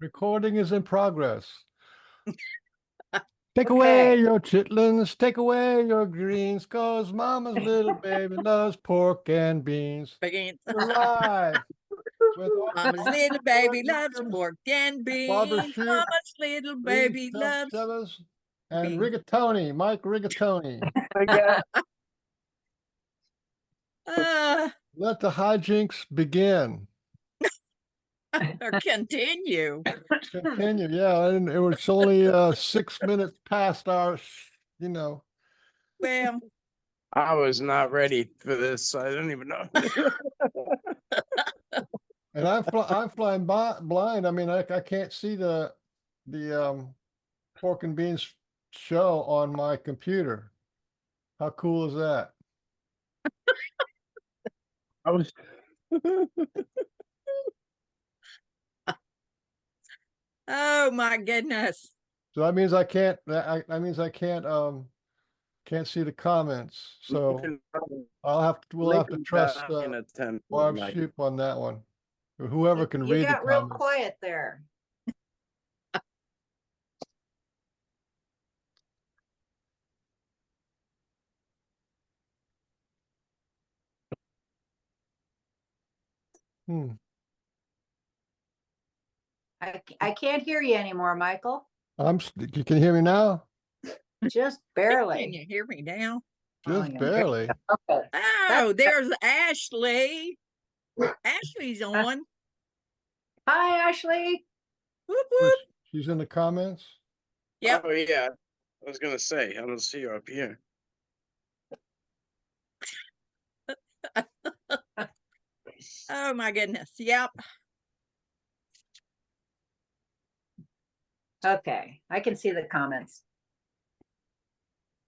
Recording is in progress. Take Okay. away your chitlins, take away your greens, cause mama's little baby loves pork and beans. Beans. We're live with Mama's little baby loves pork and Barb beans. Shupe, Mama's little baby loves Chavez, and beans. Rigatoni, Mike Rigatoni. Let the hijinks begin. Or continue. Continue, yeah, and it was only 6 minutes past our, Well, I was not ready for this. I don't even know. and I'm flying blind. I mean, I can't see the pork and beans show on my computer. How cool is that? I was. oh my goodness. So that means I can't. That means I can't see the comments. So we'll have to trust Barb Shupe on that one, or whoever can read the comments. You got real quiet there. I can't hear you anymore, Michael. You can hear me now? Just Can barely. you hear me now? Just barely. Okay. Oh, there's Ashley. Ashley's on. Hi, Ashley. Whoop, whoop. She's in the comments. Yep. Oh yeah, I was gonna say I don't see her up here. Oh my goodness. Yep. Okay, I can see the comments.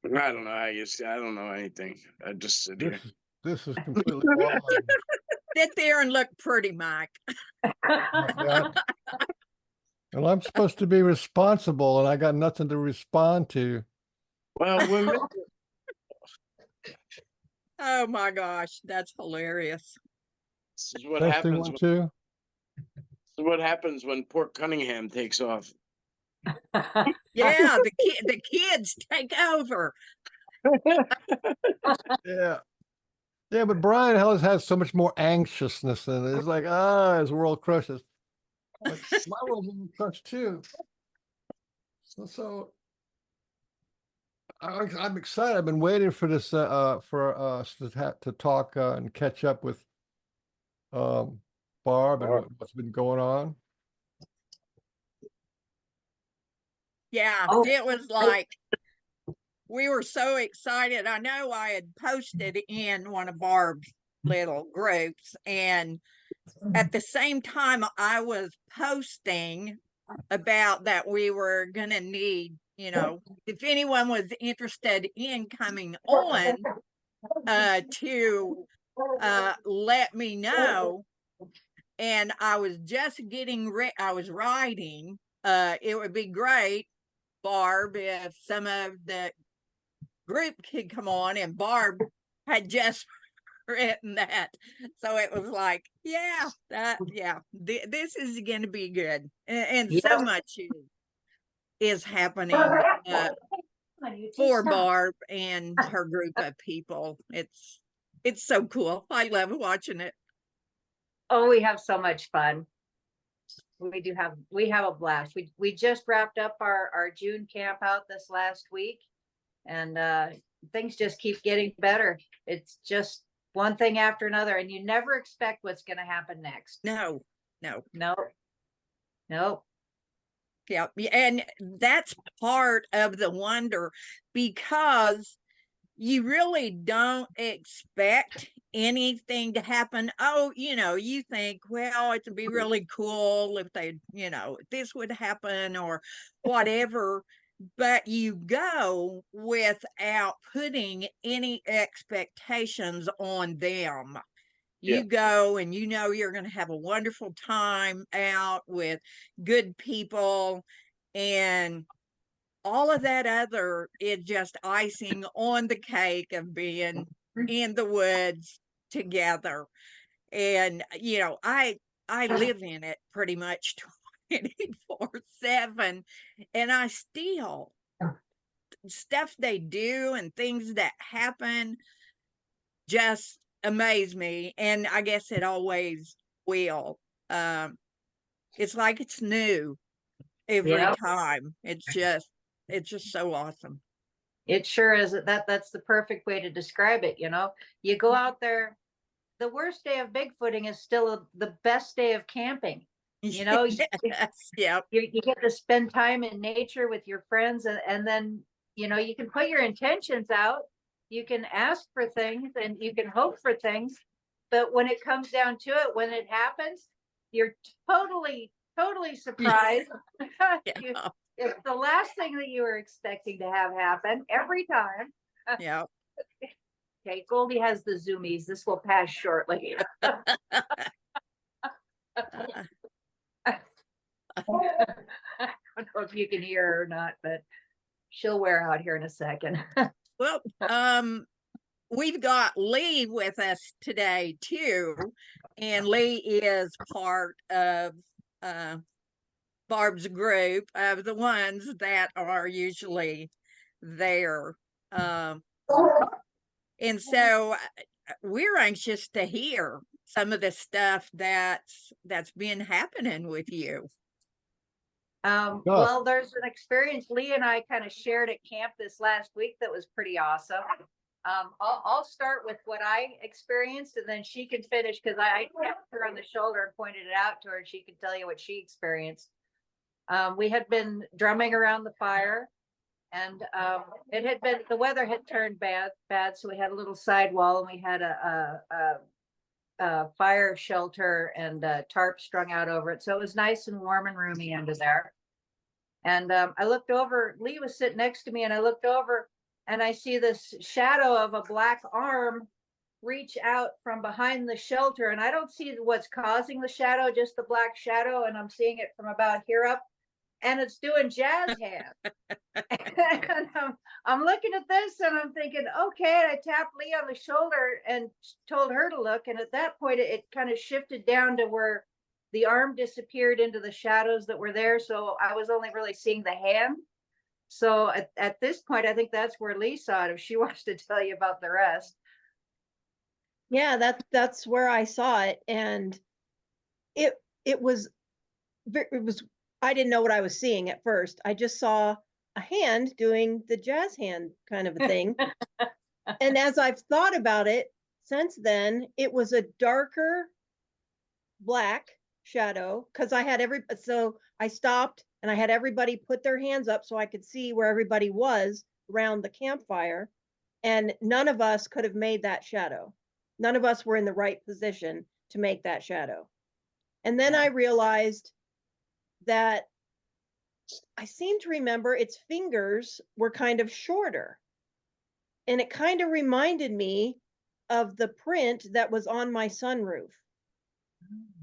I don't know. I don't know anything. I just sit here. This is completely wrong. Sit there and look pretty, Mike. Yeah. Well, I'm supposed to be responsible, and I got nothing to respond to. Well, Oh my gosh, that's hilarious. this is what Testing happens. 1, 2. This is what happens when Port Cunningham takes off. Yeah, the kids take over. Yeah. Yeah, but Brian has so much more anxiousness in it. It's like, his world crushes. But my world's in crush too. So I'm excited. I've been waiting for this for us to talk and catch up with Barb and what's been going on. Yeah, Oh. it was like we were so excited. I know I had posted in one of Barb's little groups, and at the same time I was posting about that we were gonna need, if anyone was interested in coming on to let me know. And I was just getting I was writing, it would be great, Barb, if some of the group could come on, and Barb had just written that. So it was like, this is going to be good. And so much is happening for Barb and her group of people. It's so cool. I love watching it. Oh, we have so much fun. We have a blast. We just wrapped up our June camp out this last week, and things just keep getting better. It's just one thing after another, and you never expect what's going to happen next. No. Yeah, and that's part of the wonder, because you really don't expect anything to happen. Oh, you think, well, it'd be really cool if they, this would happen or whatever, but you go without putting any expectations on them. You go and you're going to have a wonderful time out with good people, and all of that other is just icing on the cake of being in the woods together. And I live in it pretty much 24/7. And I still, stuff they do and things that happen just amaze me. And I guess it always will. It's like it's new every Yep. time. It's just so awesome. It sure is. That's the perfect way to describe it. You know, you go out there, the worst day of Bigfooting is still the best day of camping. You know, Yes, yep. you get to spend time in nature with your friends, and then, you know, you can put your intentions out, you can ask for things, and you can hope for things. But when it comes down to it, when it happens, you're totally surprised. You- Yeah. it's the last thing that you were expecting to have happen every time. Yeah. Okay, Goldie has the zoomies. This will pass shortly. I don't know if you can hear her or not, but she'll wear out here in a second. Well, we've got Lee with us today too, and Lee is part of Barb's group of the ones that are usually there. And so we're anxious to hear some of the stuff that's been happening with you. Well, there's an experience Lee and I kind of shared at camp this last week that was pretty awesome. I'll start with what I experienced, and then she can finish, because I tapped her on the shoulder and pointed it out to her, and she can tell you what she experienced. We had been drumming around the fire, and it had been, the weather had turned bad, so we had a little sidewall, and we had a fire shelter and a tarp strung out over it, so it was nice and warm and roomy under there. And I looked over, Lee was sitting next to me, and I looked over, and I see this shadow of a black arm reach out from behind the shelter, and I don't see what's causing the shadow, just the black shadow, and I'm seeing it from about here up, and it's doing jazz hands. And I'm looking at this, and I'm thinking, okay. And I tapped Lee on the shoulder and told her to look, and at that point it kind of shifted down to where the arm disappeared into the shadows that were there, so I was only really seeing the hand. So at this point, I think that's where Lee saw it, if she wants to tell you about the rest. Yeah, that's where I saw it, and it was I didn't know what I was seeing at first. I just saw a hand doing the jazz hand kind of a thing. And as I've thought about it since then, it was a darker black shadow, because so I stopped and I had everybody put their hands up so I could see where everybody was around the campfire, and none of us could have made that shadow. None of us were in the right position to make that shadow. And then I realized that I seem to remember its fingers were kind of shorter, and it kind of reminded me of the print that was on my sunroof.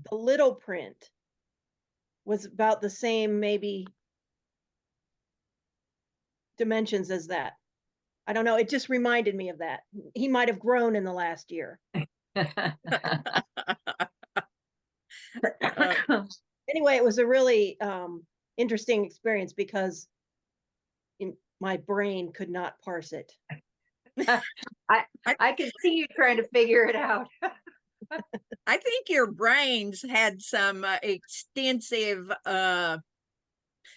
The little print was about the same, maybe, dimensions as that. I don't know. It just reminded me of that. He might have grown in the last year. Anyway, it was a really interesting experience, because my brain could not parse it. I could see you trying to figure it out. I think your brains had some extensive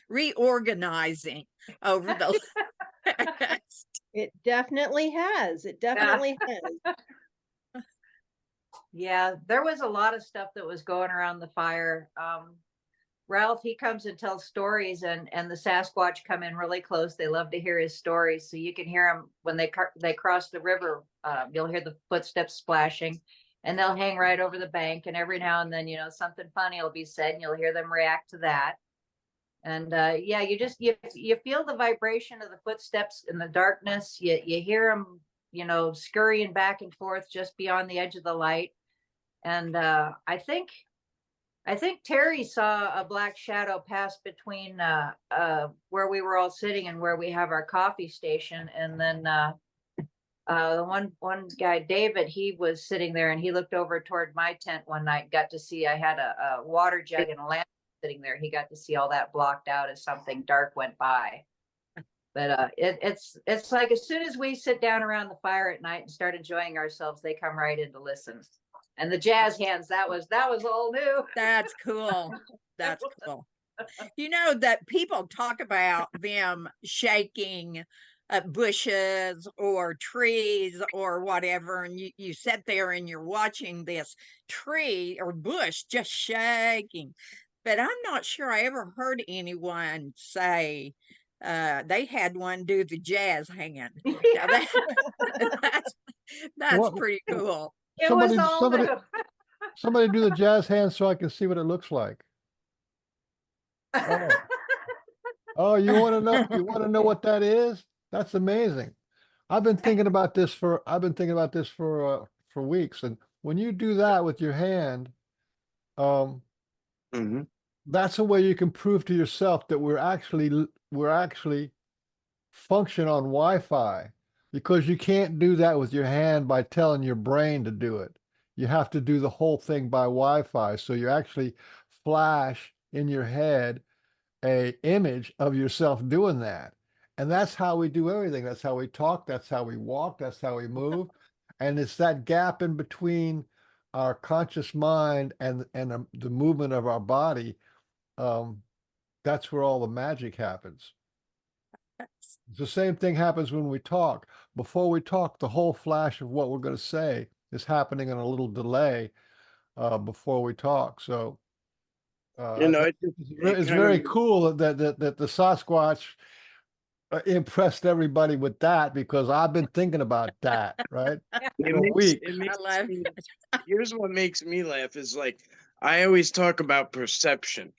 reorganizing over the It definitely has. It definitely has. Yeah, there was a lot of stuff that was going around the fire. Ralph, he comes and tells stories, and the Sasquatch come in really close. They love to hear his stories, so you can hear them when they cross the river. You'll hear the footsteps splashing, and they'll hang right over the bank. And every now and then, you know, something funny will be said, and you'll hear them react to that. And yeah, you feel the vibration of the footsteps in the darkness. You hear them, you know, scurrying back and forth just beyond the edge of the light. And I think Terry saw a black shadow pass between where we were all sitting and where we have our coffee station. And then the one guy, David, he was sitting there, and he looked over toward my tent one night, got to see I had a water jug and a lamp sitting there. He got to see all that blocked out as something dark went by. But it's like as soon as we sit down around the fire at night and start enjoying ourselves, they come right in to listen. And the jazz hands, that was all new. That's cool. That's cool. You know that people talk about them shaking bushes or trees or whatever, and you sit there and you're watching this tree or bush just shaking. But I'm not sure I ever heard anyone say they had one do the jazz hand. Now that's pretty cool. It was all new. Somebody do the jazz hand so I can see what it looks like. Oh, you want to know? You want to know what that is? That's amazing. I've been thinking about this for weeks. And when you do that with your hand, that's a way you can prove to yourself that we're actually function on Wi-Fi, because you can't do that with your hand by telling your brain to do it. You have to do the whole thing by Wi-Fi. So you actually flash in your head a image of yourself doing that. And that's how we do everything. That's how we talk. That's how we walk. That's how we move. And it's that gap in between our conscious mind and the movement of our body. That's where all the magic happens. The same thing happens when we talk. Before we talk, the whole flash of what we're going to say is happening in a little delay before we talk. So it's very cool that the Sasquatch impressed everybody with that, because I've been thinking about that, right? Here's what makes me laugh is like, I always talk about perception.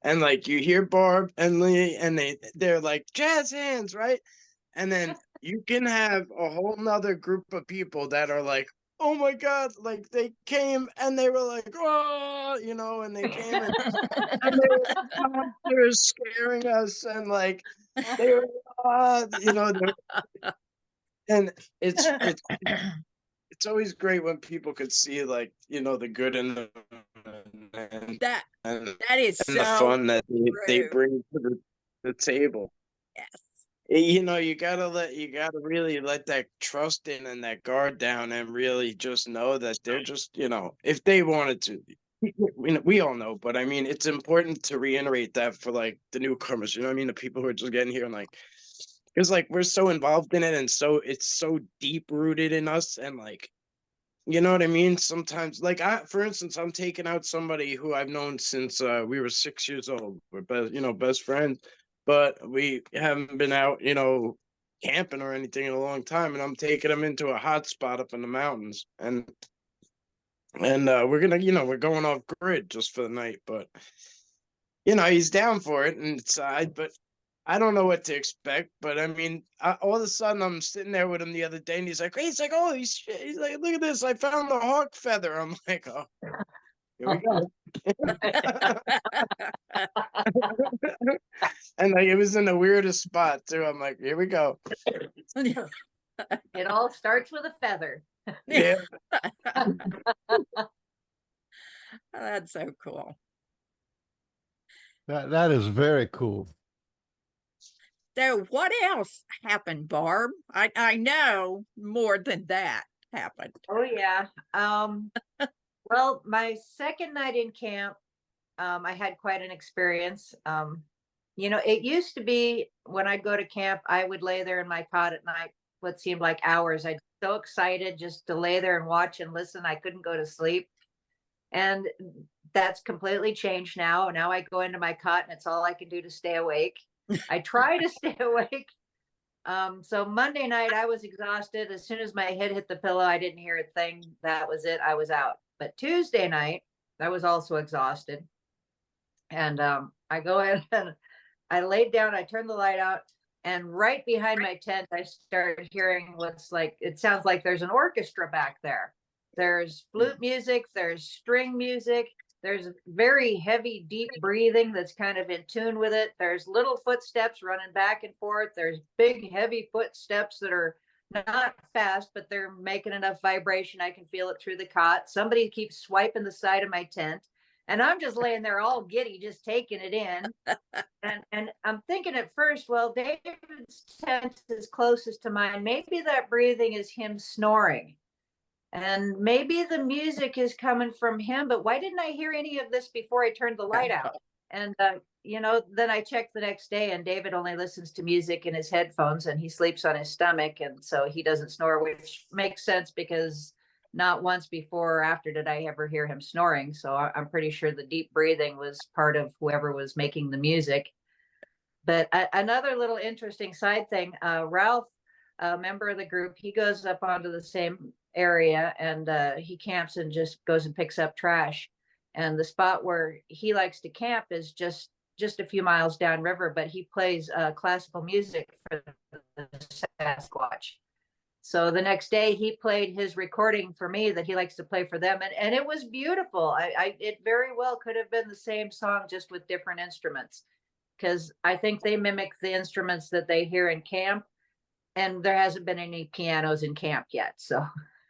And like you hear Barb and Lee and they're like jazz hands, right? And then you can have a whole nother group of people that are like, oh my God, like they came and they were like, oh, you know, and they came and they were scaring us, and like they were, you know, and it's always great when people could see, like, you know, the good in them, and that is and so the fun that they true. bring to the table. Yes. You know, you gotta really let that trust in and that guard down, and really just know that they're just, you know, if they wanted to, we all know, but I mean, it's important to reiterate that for like the newcomers, you know what I mean? The people who are just getting here, and like, because like we're so involved in it, and so it's so deep rooted in us, and like, you know what I mean? Sometimes, like for instance, I'm taking out somebody who I've known since we were 6 years old. We're best friends, but we haven't been out, you know, camping or anything in a long time. And I'm taking them into a hot spot up in the mountains, and we're gonna, you know, we're going off grid just for the night. But you know, he's down for it inside, but I don't know what to expect. But I mean, all of a sudden, I'm sitting there with him the other day, and he's like, oh, he's like, look at this, I found the hawk feather. I'm like, oh, here we go. And like, it was in the weirdest spot too. I'm like, here we go. It all starts with a feather. Yeah. That's so cool. That is very cool. So what else happened, Barb? I know more than that happened. Oh yeah. Well, my second night in camp, I had quite an experience. You know, it used to be when I'd go to camp, I would lay there in my cot at night, what seemed like hours. I'd be so excited just to lay there and watch and listen. I couldn't go to sleep. And that's completely changed now. Now I go into my cot and it's all I can do to stay awake. I try to stay awake. So Monday night I was exhausted. As soon as my head hit the pillow, I didn't hear a thing. That was it. I was out. But Tuesday night, I was also exhausted. And I go in and I laid down, I turned the light out, and right behind my tent, I started hearing what's like, it sounds like there's an orchestra back there. There's flute music, there's string music, there's very heavy, deep breathing that's kind of in tune with it. There's little footsteps running back and forth. There's big, heavy footsteps that are not fast, but they're making enough vibration. I can feel it through the cot. Somebody keeps swiping the side of my tent. And I'm just laying there all giddy, just taking it in. And I'm thinking at first, well, David's tent is closest to mine. Maybe that breathing is him snoring. And maybe the music is coming from him, but why didn't I hear any of this before I turned the light out? And, then I checked the next day, and David only listens to music in his headphones, and he sleeps on his stomach. And so he doesn't snore, which makes sense because not once before or after did I ever hear him snoring. So I'm pretty sure the deep breathing was part of whoever was making the music. But another little interesting side thing, Ralph, a member of the group, he goes up onto the same area, and he camps and just goes and picks up trash. And the spot where he likes to camp is just a few miles downriver, but he plays classical music for the Sasquatch. So the next day he played his recording for me that he likes to play for them. And it was beautiful. It very well could have been the same song, just with different instruments, because I think they mimic the instruments that they hear in camp. And there hasn't been any pianos in camp yet. So,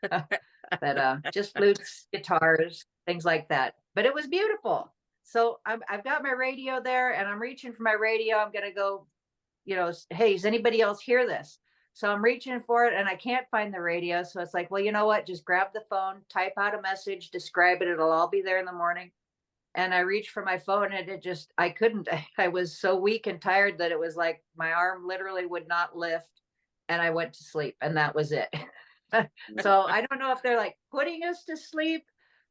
but just flutes, guitars, things like that. But it was beautiful. So I've got my radio there, and I'm reaching for my radio. I'm going to go, hey, does anybody else hear this? So I'm reaching for it, and I can't find the radio. So it's like, well, you know what? Just grab the phone, type out a message, describe it. It'll all be there in the morning. And I reached for my phone, and I couldn't. I was so weak and tired that it was like my arm literally would not lift, and I went to sleep, and that was it. So I don't know if they're like putting us to sleep,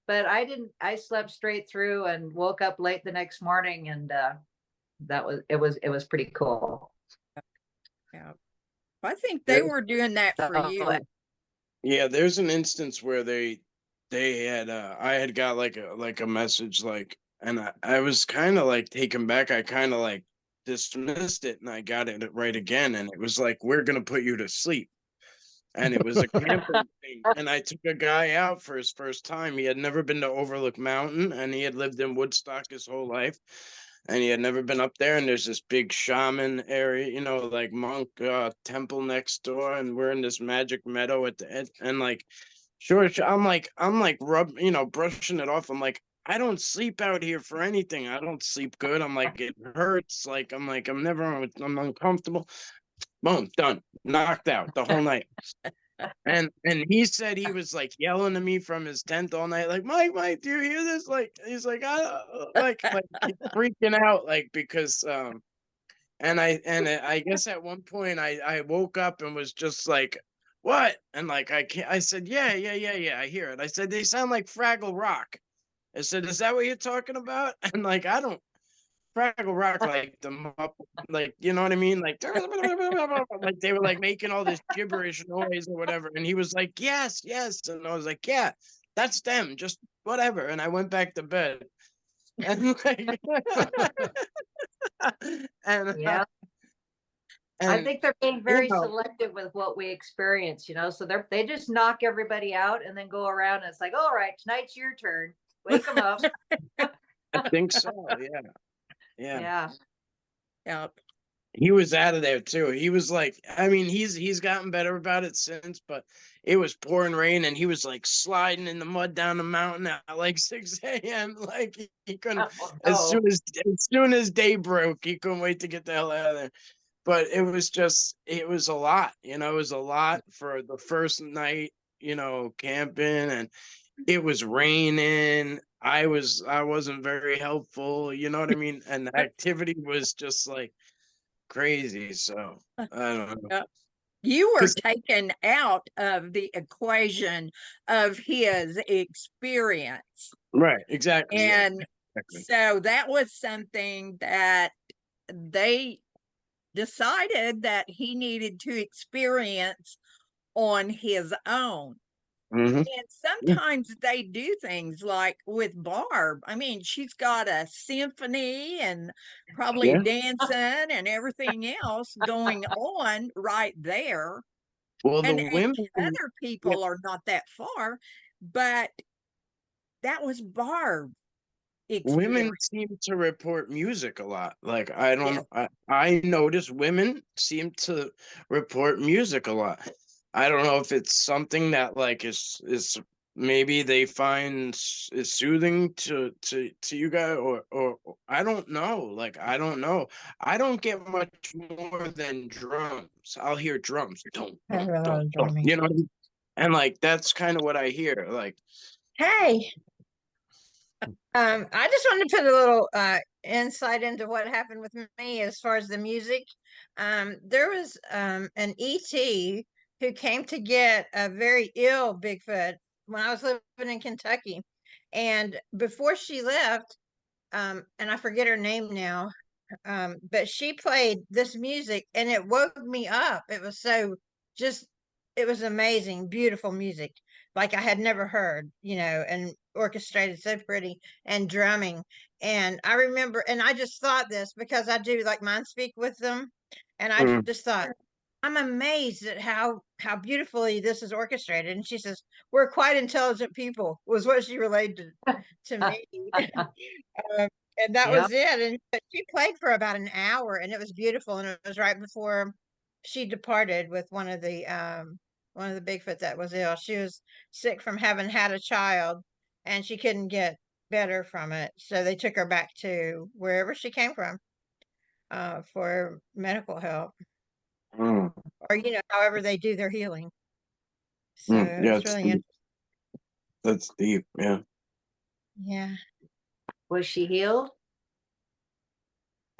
but I didn't. I slept straight through and woke up late the next morning, and it was pretty cool. Yeah. I think they were doing that for you. Yeah, there's an instance where they had I had got like a message, like, and I was kind of like taken back. I kind of like dismissed it, and I got it right again, and it was like, we're gonna put you to sleep. And it was a camping thing. And I took a guy out for his first time. He had never been to Overlook Mountain, and he had lived in Woodstock his whole life. And he had never been up there. And there's this big shaman area, like monk temple next door. And we're in this magic meadow at the end. And like, sure, I'm like brushing it off. I'm like, I don't sleep out here for anything. I don't sleep good. I'm like, it hurts. Like, I'm uncomfortable. Boom, done, knocked out the whole night. And he said he was like yelling at me from his tent all night, like, Mike, do you hear this? Like, he's like, like freaking out, like, because and I guess at one point I woke up and was just like, what? And like I said, yeah, I hear it. I said, they sound like Fraggle Rock. I said, is that what you're talking about? And like, I don't. Fraggle Rock, like them up, like, you know what I mean? Like, like they were like making all this gibberish noise or whatever. And he was like, yes. And I was like, yeah, that's them, just whatever. And I went back to bed. And like, and yeah. I think they're being very selective with what we experience, so they just knock everybody out and then go around, and it's like, all right, tonight's your turn. Wake them up. I think so, yeah. Yeah. Yep. He was out of there too. He was like, I mean, he's gotten better about it since, but it was pouring rain, and he was like sliding in the mud down the mountain at like 6 a.m. Like he couldn't, as soon as day broke, he couldn't wait to get the hell out of there. But it was a lot, it was a lot for the first night, camping, and it was raining. I wasn't very helpful, you know what I mean? And the activity was just like crazy. So I don't know. You were taken out of the equation of his experience. Right, exactly. And so that was something that they decided that he needed to experience on his own. Mm-hmm. And sometimes they do things like with Barb. I mean, she's got a symphony and probably dancing and everything else going on right there. Well, and the women, other people are not that far, but that was Barb. Women seem to report music a lot. Like, I don't know. I notice women seem to report music a lot. I don't know if it's something that like is maybe they find it soothing to you guys, or I don't know. Like, I don't know. I don't get much more than drums. I'll hear drums. Don't, I have a lot don't, of don't. drumming. You know what I mean? And like that's kind of what I hear. Like, Hey, I just wanted to put a little insight into what happened with me as far as the music. There was an ET who came to get a very ill Bigfoot when I was living in Kentucky. And before she left, and I forget her name now, but she played this music and it woke me up. It was so just, it was amazing, beautiful music like I had never heard, and orchestrated so pretty and drumming. And I remember, and I just thought this because I do like mind speak with them, and I mm, just thought, I'm amazed at how beautifully this is orchestrated. And she says, "We're quite intelligent people," was what she related to me. Um, and that Yep. was it. And but she played for about an hour, and it was beautiful. And it was right before she departed with one of the Bigfoot that was ill. She was sick from having had a child, and she couldn't get better from it. So they took her back to wherever she came from for medical help, mm, or however they do their healing. So yeah, it's really interesting. that's deep. Yeah. Yeah. Was she healed?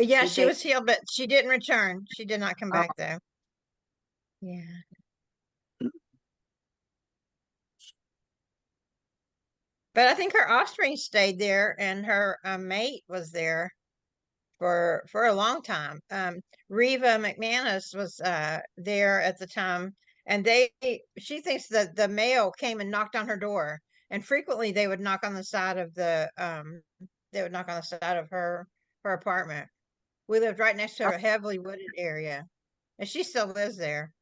Yeah, Did she they? was healed, but she didn't return. She did not come Oh, back though. Yeah. But I think her offspring stayed there, and her mate was there for a long time. Reva McManus was there at the time, and she thinks that the male came and knocked on her door, and frequently they would knock on the side of her apartment. We lived right next to a heavily wooded area, and she still lives there.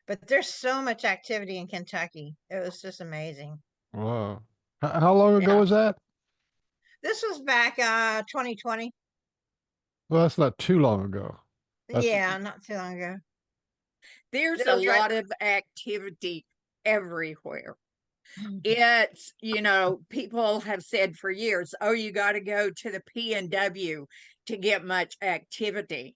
But there's so much activity in Kentucky. It was just amazing. Wow. How long ago Yeah. was that? This was back 2020. Well, that's not too long ago. That's Yeah, not too long ago. There's It a was right. lot of activity everywhere. Mm-hmm. It's, people have said for years, oh, you got to go to the PNW to get much activity.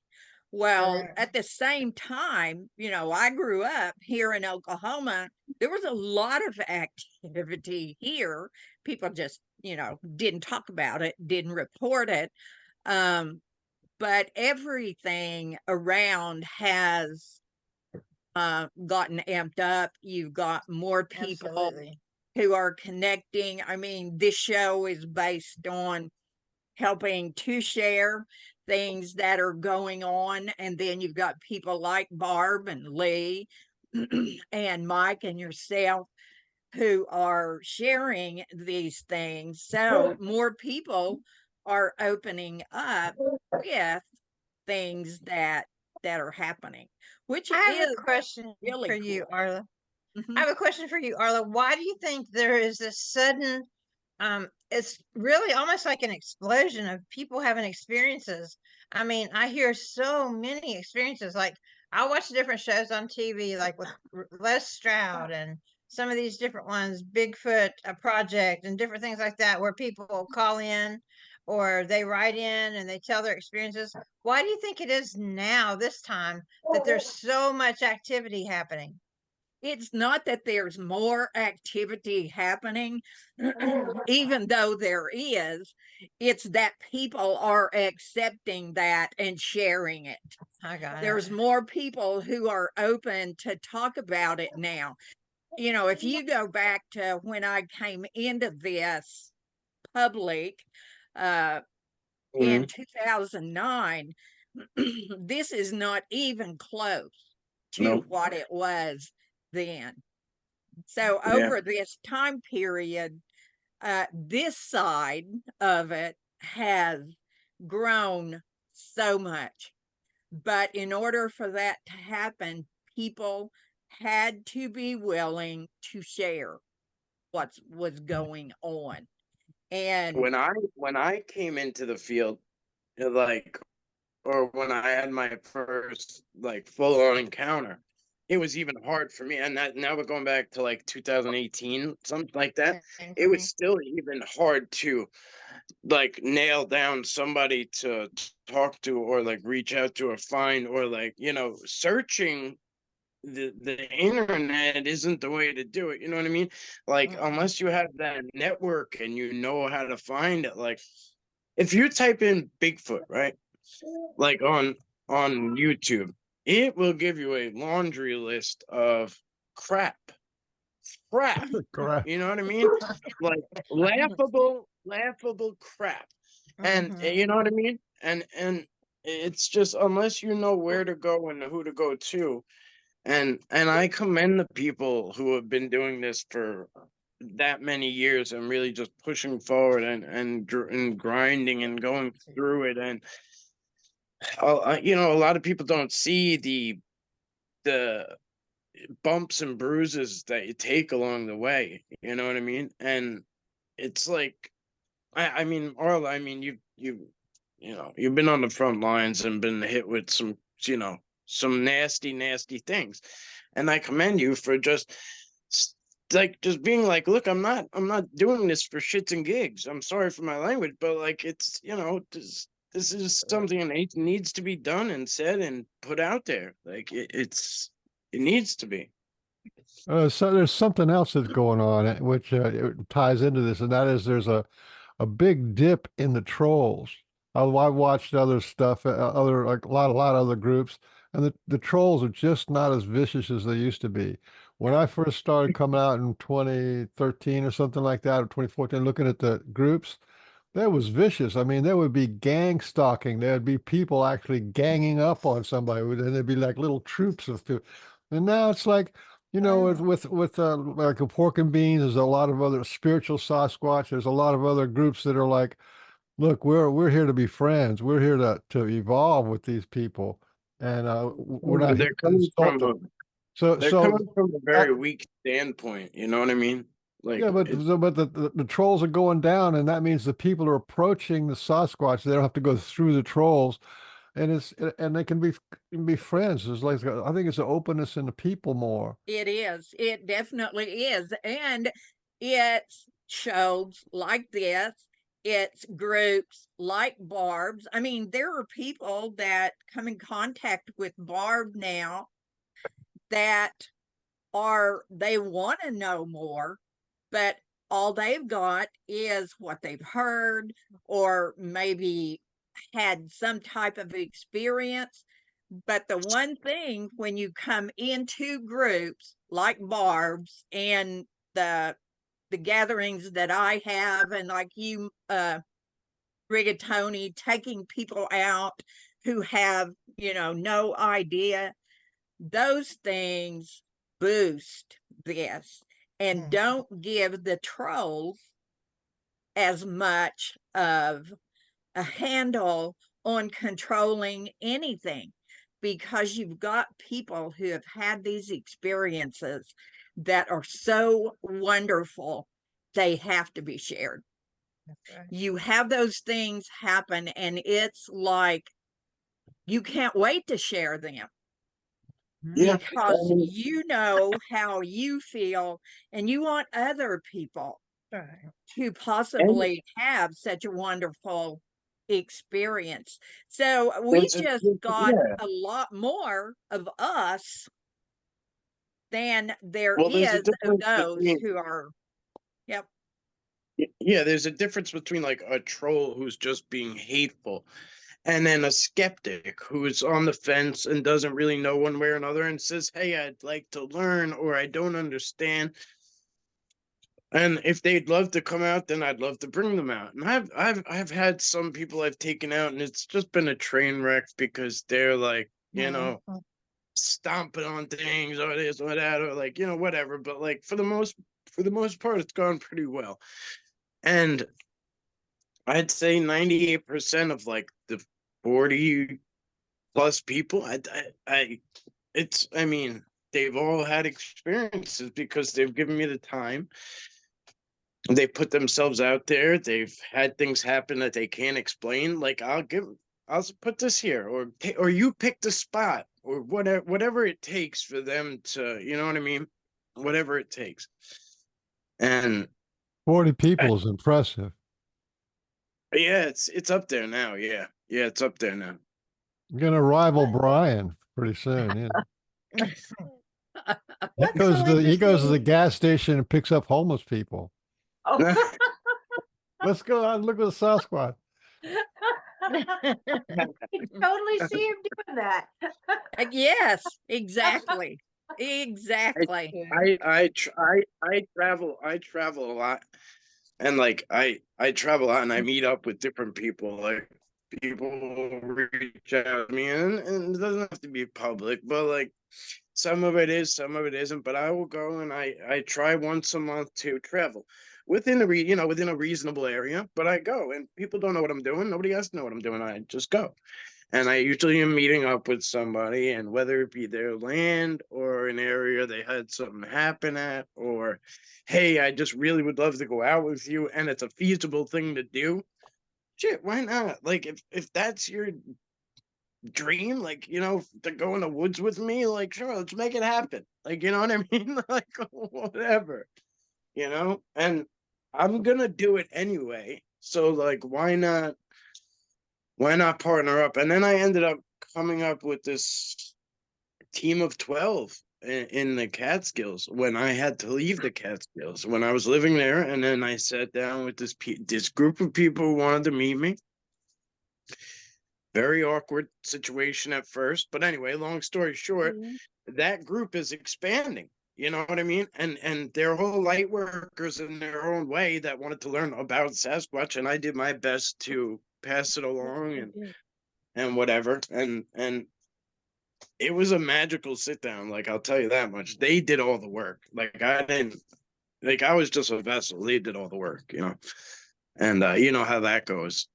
Well, Correct. at the same time, I grew up here in Oklahoma. There was a lot of activity here. People just, didn't talk about it, didn't report it. But everything around has gotten amped up. You've got more people Absolutely. who are connecting. I mean, this show is based on helping to share things that are going on. And then you've got people like Barb and Lee and Mike and yourself who are sharing these things. So more people are opening up with things that are happening, which I have is a question really for you, cool. Arla. Mhm. I have a question for you, Arla. Why do you think there is this sudden, it's really almost like an explosion of people having experiences? I mean, I hear so many experiences. Like, I watch different shows on TV, like with Les Stroud and some of these different ones, Bigfoot a Project, and different things like that, where people call in or they write in and they tell their experiences. Why do you think it is now, this time, that there's so much activity happening? It's not that there's more activity happening, even though there is, it's that people are accepting that and sharing it. I got it. There's more people who are open to talk about it now. If you go back to when I came into this public in 2009, this is not even close to Nope. what it was then. So Yeah. over this time period, this side of it has grown so much. But in order for that to happen, people had to be willing to share what was going on. And When I came into the field, like, or when I had my first like full on encounter, it was even hard for me. And that now we're going back to like 2018, something like that. It was still even hard to like nail down somebody to talk to or like reach out to or find, or like, you know, searching the internet isn't the way to do it. You know what I mean? Like, unless you have that network and you know how to find it. Like, if you type in Bigfoot, right? Like on YouTube, it will give you a laundry list of crap. Correct. You know what I mean? Like laughable crap. And you know what I mean? And it's just, unless you know where to go and who to go to. And I commend the people who have been doing this for that many years and really just pushing forward and grinding and going through it. And you know, a lot of people don't see the bumps and bruises that you take along the way. You know what I mean? And it's like, I mean, Arla, I mean, you know, you've been on the front lines and been hit with some, you know, some nasty things, and I commend you for just like just being like, look, I'm not doing this for shits and gigs. I'm sorry for my language, but like, it's, you know, this is something that needs to be done and said and put out there. Like, it needs to be. So there's something else that's going on, which it ties into this, and that is there's a big dip in the trolls. I watched other stuff, other like a lot of other groups, and the trolls are just not as vicious as they used to be. When I first started coming out in 2013 or something like that, or 2014, looking at the groups, that was vicious. I mean, there would be gang stalking. There'd be people actually ganging up on somebody, and there'd be like little troops of two. And now it's like, you know, with like a Pork and Beans, there's a lot of other spiritual Sasquatch. There's a lot of other groups that are like, look, we're here to be friends. We're here to evolve with these people, and we're not here They're to coming insult from them. So they're so coming from a that, very weak standpoint. You know what I mean? Like, yeah, but it's the trolls are going down, and that means the people are approaching the Sasquatch. They don't have to go through the trolls, and and they can be friends. It's like, I think it's an openness in the people more. It is. It definitely is. And it's shows like this, it's groups like Barb's. I mean, there are people that come in contact with Barb now that they want to know more, but all they've got is what they've heard, or maybe had some type of experience. But the one thing, when you come into groups like Barb's and the gatherings that I have, and like you, Rigatoni, taking people out who have, you know, no idea, those things boost this and don't give the trolls as much of a handle on controlling anything, because you've got people who have had these experiences that are so wonderful, they have to be shared. Right. You have those things happen, and it's like you can't wait to share them. yeah. Because you know how you feel, and you want other people to possibly have such a wonderful experience. So we just got a lot more of us than there is of those who are. Yep. Yeah, there's a difference between like a troll who's just being hateful and then a skeptic who's on the fence and doesn't really know one way or another and says, hey, I'd like to learn, or I don't understand. And if they'd love to come out, then I'd love to bring them out. And I've had some people I've taken out, and it's just been a train wreck because they're like, you know, stomping on things or this or that, or like, you know, whatever. But like for the most part, it's gone pretty well. And I'd say 98% of like the 40 plus people, I mean, they've all had experiences because they've given me the time. They put themselves out there. They've had things happen that they can't explain. Like, I'll put this here, or you pick the spot. or whatever it takes for them to, you know what I mean? Whatever it takes. And 40 people is impressive. yeah, it's up there now. Yeah. Yeah, it's up there now. You're gonna rival Brian pretty soon. Yeah. What's so He goes to the interesting? gas station and picks up homeless people. Oh. Let's go out and look at the Sasquatch. You totally see him doing that. Yes, exactly. Exactly. I travel a lot, and like I travel out and I meet up with different people. Like people reach out to me, and it doesn't have to be public, but like some of it is, some of it isn't. But I will go and I try once a month to travel within within a reasonable area. But I go, and people don't know what I'm doing. Nobody has to know what I'm doing. I just go. And I usually am meeting up with somebody, and whether it be their land or an area they had something happen at, or hey, I just really would love to go out with you, and it's a feasible thing to do. Shit, why not? Like if that's your dream, like to go in the woods with me, like sure, let's make it happen. Like you know what I mean? Like whatever, And I'm gonna do it anyway. So like, why not partner up? And then I ended up coming up with this team of 12 in the Catskills when I had to leave the Catskills when I was living there. And then I sat down with this group of people who wanted to meet me. Very awkward situation at first. But anyway, long story short, that group is expanding. You know what I mean? And they're all light workers in their own way that wanted to learn about Sasquatch. And I did my best to pass it along and whatever. And it was a magical sit down. Like, I'll tell you that much. They did all the work. Like, I was just a vessel. They did all the work, and you know how that goes.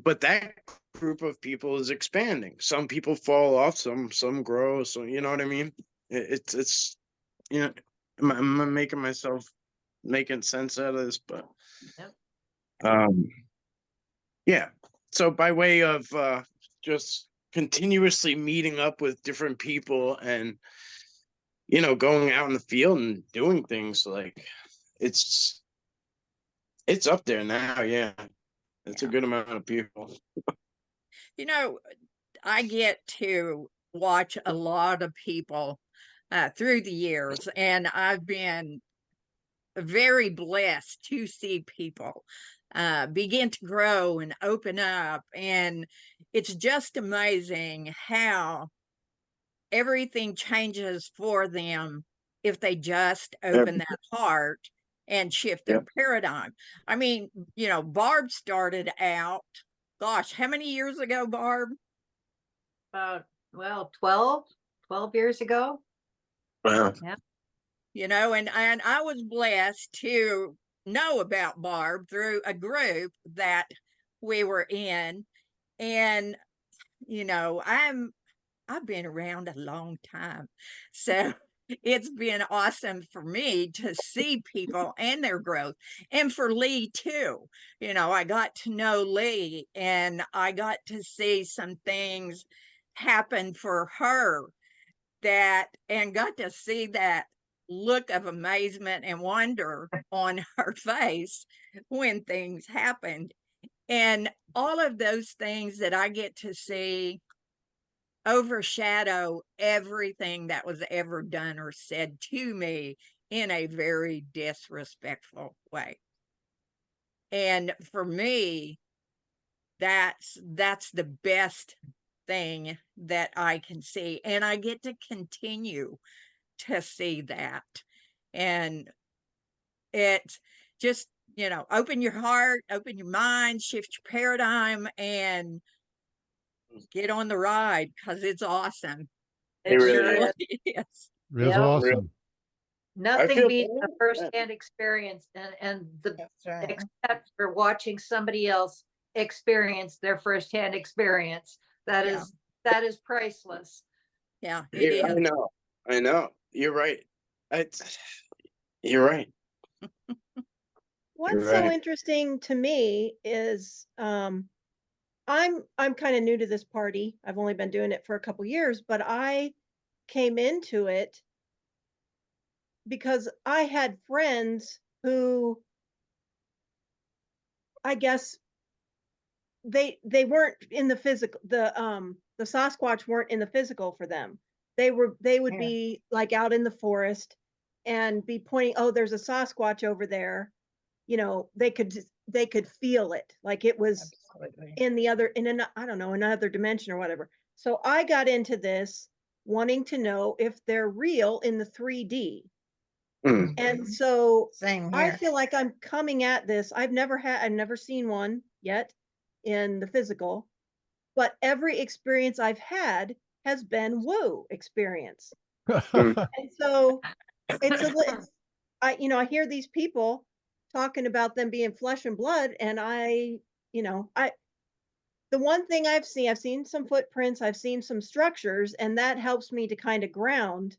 But that group of people is expanding. Some people fall off, some grow. So, you know what I mean? It's I'm making sense out of this, but, Yep. yeah. So by way of, just continuously meeting up with different people and going out in the field and doing things, like it's up there now. Yeah, it's a good amount of people. I get to watch a lot of people through the years, and I've been very blessed to see people begin to grow and open up. And it's just amazing how everything changes for them if they just open that heart and shift their paradigm. I mean, Barb started out, gosh, how many years ago, Barb? About, 12 years ago. Wow. Yeah. And I was blessed to know about Barb through a group that we were in. And, I've been around a long time. So it's been awesome for me to see people and their growth, and for Lee too. I got to know Lee, and I got to see some things happen for her and got to see that look of amazement and wonder on her face when things happened. And all of those things that I get to see overshadow everything that was ever done or said to me in a very disrespectful way. And for me, that's the best thing that I can see, and I get to continue to see that. And it just, open your heart, open your mind, shift your paradigm, and get on the ride, because it's awesome. It sure is. Yes. It's awesome. Nothing beats a firsthand experience, and except for watching somebody else experience their firsthand experience. That is priceless. Yeah, it is. I know. You're right. You're right. What's so interesting to me is I'm kind of new to this party. I've only been doing it for a couple years, but I came into it because I had friends who, I guess, they weren't in the physical, the Sasquatch weren't in the physical for them. They would Yeah. be like out in the forest and be pointing, oh, there's a Sasquatch over there. You know, they could feel it, like it was Absolutely. in the other, in an, I don't know, another dimension or whatever. So I got into this wanting to know if they're real in the 3D. Mm. And so Same I here. feel like I'm coming at this. I've never seen one yet in the physical, but every experience I've had has been woo experience. And so it's I hear these people talking about them being flesh and blood, and the one thing I've seen some footprints, I've seen some structures, and that helps me to kind of ground.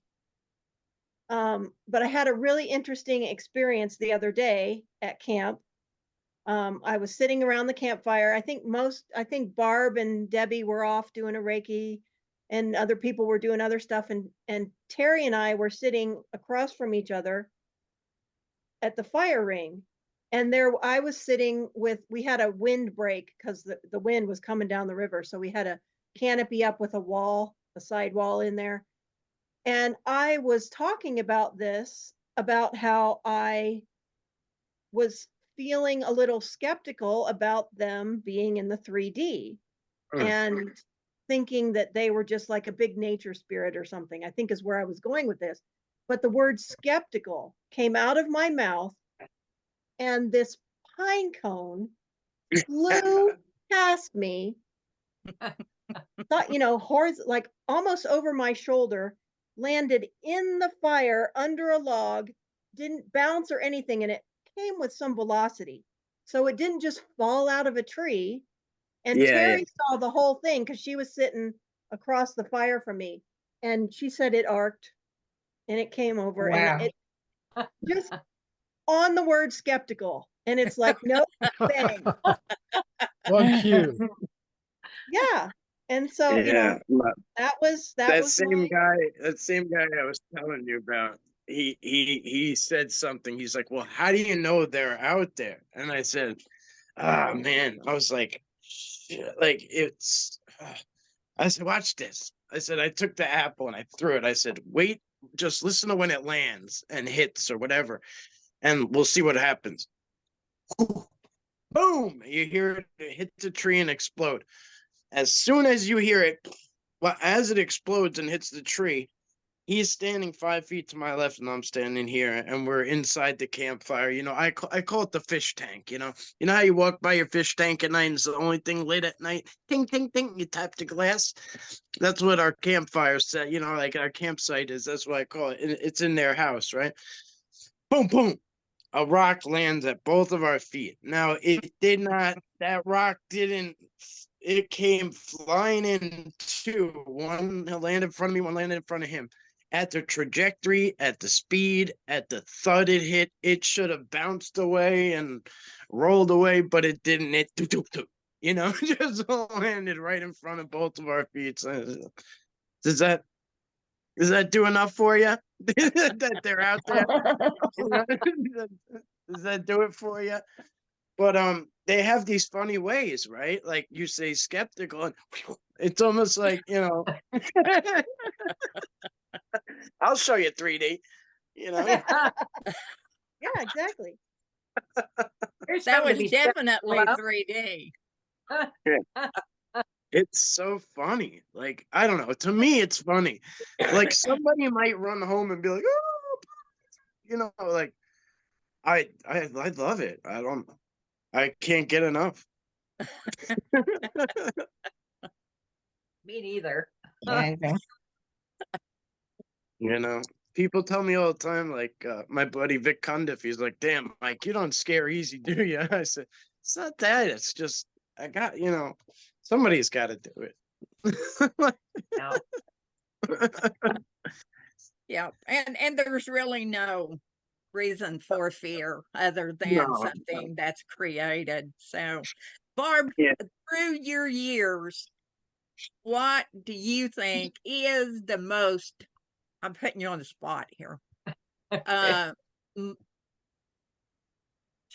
But I had a really interesting experience the other day at camp. I was sitting around the campfire. I think Barb and Debbie were off doing a Reiki, and other people were doing other stuff. And Terry and I were sitting across from each other at the fire ring. And there I was sitting we had a wind break because the wind was coming down the river. So we had a canopy up with a side wall in there. And I was talking about how I was feeling a little skeptical about them being in the 3D and thinking that they were just like a big nature spirit or something, I think is where I was going with this. But the word skeptical came out of my mouth, and this pine cone flew past me, thought, like almost over my shoulder, landed in the fire under a log, didn't bounce or anything, and it came with some velocity. So it didn't just fall out of a tree. And Yeah, Terry saw the whole thing because she was sitting across the fire from me. And she said it arced and it came over, and Wow. it just on the word skeptical. And it's like, no, bang. One cue. Yeah. And so, yeah. that was That same my, guy, I was telling you about, he said something. He's like, "Well, how do you know they're out there?" And I said, "Ah, man," I was like, "Shit, like it's." I said, "Watch this." I said, I took the apple and I threw it. I said, "Wait, just listen to when it lands and hits or whatever, and we'll see what happens." Boom! You hear it hit the tree and explode. As soon as you hear it, well, as it explodes and hits the tree, he's standing 5 feet to my left, and I'm standing here, and we're inside the campfire. I call it the fish tank. You know how you walk by your fish tank at night, and it's the only thing lit at night. Ting, ting, ting. You tap the glass. That's what our campfire set. Like our campsite is. That's what I call it. It's in their house, right? Boom, boom. A rock lands at both of our feet. Now, it did not. That rock didn't. It came flying in two. One landed in front of me, one landed in front of him. At the trajectory, at the speed, at the thud it hit, it should have bounced away and rolled away, but it didn't. It just landed right in front of both of our feet. Does that do enough for you? That they're out there? Does that do it for you? But they have these funny ways, right? Like you say skeptical, and it's almost like, I'll show you 3D, yeah, exactly. That was definitely 3D. It's so funny. Like, I don't know. To me, it's funny. Like somebody might run home and be like, "Oh," like I love it. I can't get enough. Me neither. People tell me all the time, like my buddy Vic Cundiff, he's like, "Damn, Mike, you don't scare easy, do you?" I said, "It's not that. It's just I got, somebody's got to do it." No. Yeah. And there's really no reason for fear other than No. something that's created. So, Barb, Yeah. through your years, what do you think is the most, I'm putting you on the spot here, uh,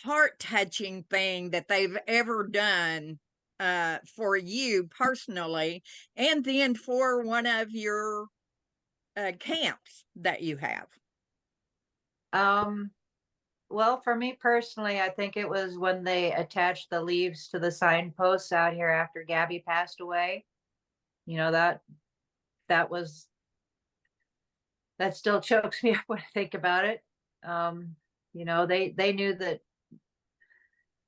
heart-touching thing that they've ever done for you personally, and then for one of your camps that you have? Well, for me personally, I think it was when they attached the leaves to the signposts out here after Gabby passed away. You know, that was, that still chokes me up when I think about it. You know, they knew that,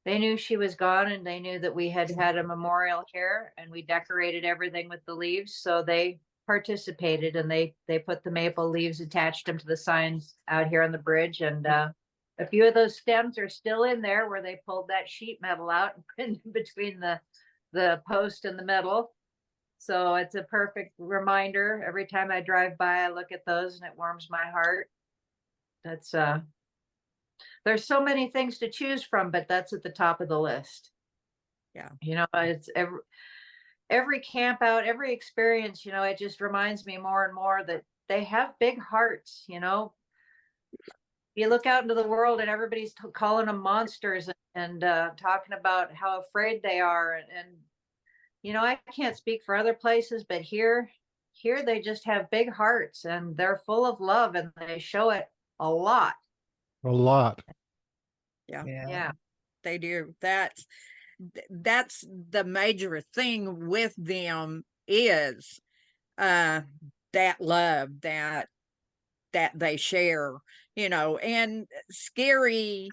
they knew she was gone, and they knew that we had had a memorial here, and we decorated everything with the leaves. So they participated, and they put the maple leaves, attached them to the signs out here on the bridge. And a few of those stems are still in there where they pulled that sheet metal out and put it between the post and the metal. So it's a perfect reminder. Every time I drive by, I look at those and it warms my heart. That's there's so many things to choose from, but that's at the top of the list. Yeah. You know, it's every camp out, every experience, you know, it just reminds me more and more that they have big hearts. You know, you look out into the world and everybody's calling them monsters and talking about how afraid they are. And, you know, I can't speak for other places, but here they just have big hearts, and they're full of love, and they show it a lot. A lot. Yeah. Yeah. They do. That's the major thing with them, is that love that they share, you know. And scary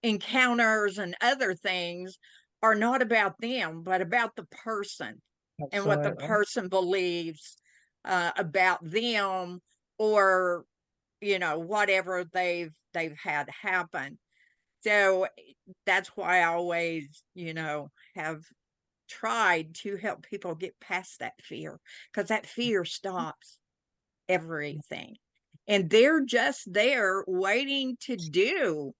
encounters and other things are not about them, but about the person and what the person believes about them, or, you know, whatever they've had happen. So that's why I always, you know, have tried to help people get past that fear, because that fear stops everything. And they're just there waiting to do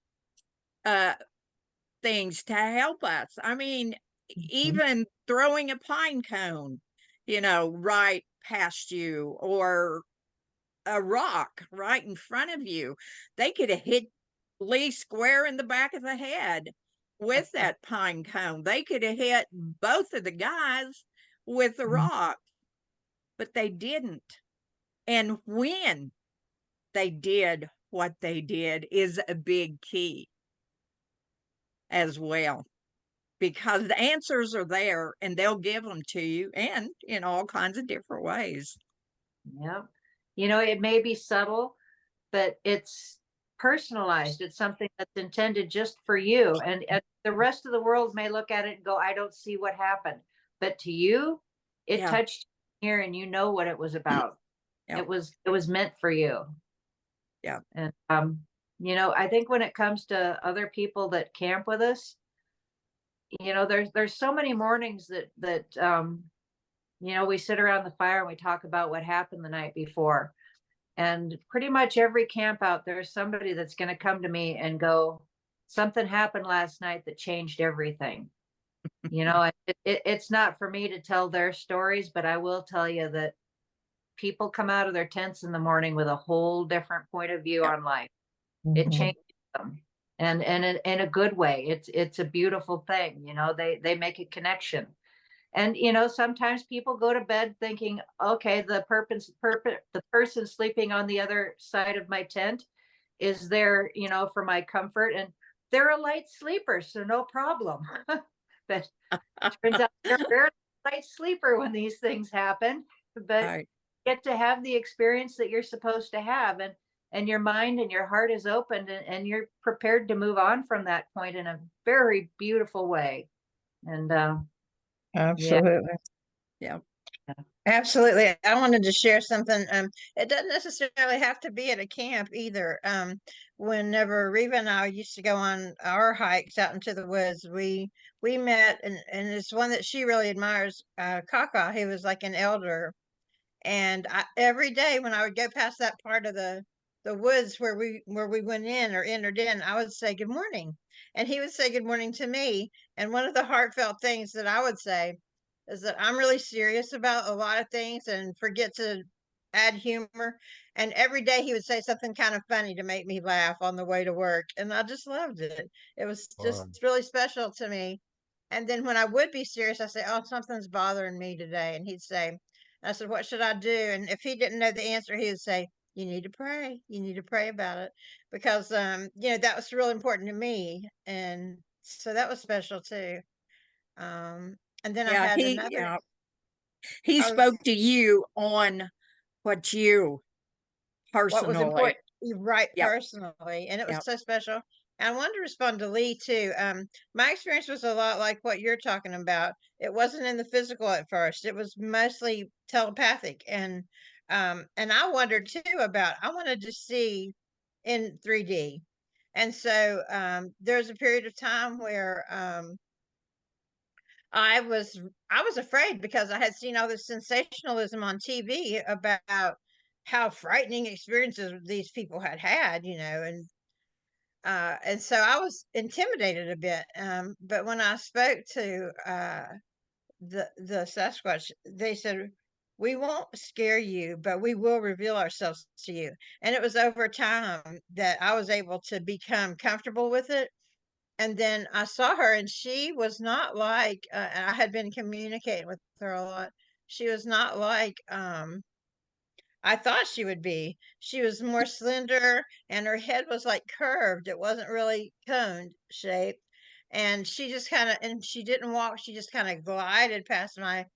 things to help us. I mean, even throwing a pine cone, you know, right past you, or a rock right in front of you. They could have hit Lee square in the back of the head with that pine cone. They could have hit both of the guys with the rock, but they didn't. And when they did what they did is a big key as well, because the answers are there and they'll give them to you, and in all kinds of different ways. Yeah. You know, it may be subtle, but it's personalized. It's something that's intended just for you. And the rest of the world may look at it and go, I don't see what happened. But to you, it touched here, and you know what it was about. It was meant for you. Yeah. And you know, I think when it comes to other people that camp with us, you know, there's so many mornings that you know, we sit around the fire and we talk about what happened the night before. And pretty much every camp out, there's somebody that's going to come to me and go, something happened last night that changed everything. You know, it's not for me to tell their stories, but I will tell you that people come out of their tents in the morning with a whole different point of view on life. It changes them. And in a good way. It's a beautiful thing. You know, they make a connection. And, you know, sometimes people go to bed thinking, okay, the person sleeping on the other side of my tent is there, you know, for my comfort. And they're a light sleeper, so no problem. But turns out they're a very light sleeper when these things happen. But get to have the experience that you're supposed to have. And your mind and your heart is opened, and you're prepared to move on from that point in a very beautiful way. And absolutely. Yeah. Absolutely. I wanted to share something. It doesn't necessarily have to be at a camp either. Whenever Reva and I used to go on our hikes out into the woods, we met, and it's one that she really admires, Kaka. He was like an elder. And every day when I would go past that part of the the woods where we went in or entered in, I would say good morning, and he would say good morning to me. And one of the heartfelt things that I would say is that I'm really serious about a lot of things and forget to add humor. And every day he would say something kind of funny to make me laugh on the way to work, and I just loved it. It was just really special to me. And then when I would be serious, I say, "Oh, something's bothering me today," and he'd say, I said, "What should I do?" And if he didn't know the answer, he would say, "You need to pray. You need to pray about it," because that was real important to me, and so that was special too. Um, and then I Yeah, had another. he I was spoke to you on what you what was personally. important, right, Yep. personally, and it was Yep. so special. And I wanted to respond to Lee too. My experience was a lot like what you're talking about. It wasn't in the physical at first; it was mostly telepathic, and I wondered too about. I wanted to see in 3D, and so there's a period of time where I was afraid because I had seen all this sensationalism on TV about how frightening experiences these people had had, and so I was intimidated a bit. But when I spoke to the Sasquatch, they said, "We won't scare you, but we will reveal ourselves to you." And it was over time that I was able to become comfortable with it. And then I saw her, and she was not like, and I had been communicating with her a lot. She was not like I thought she would be. She was more slender, and her head was like curved. It wasn't really cone shaped. And she just kind of, and she didn't walk. She just kind of glided past my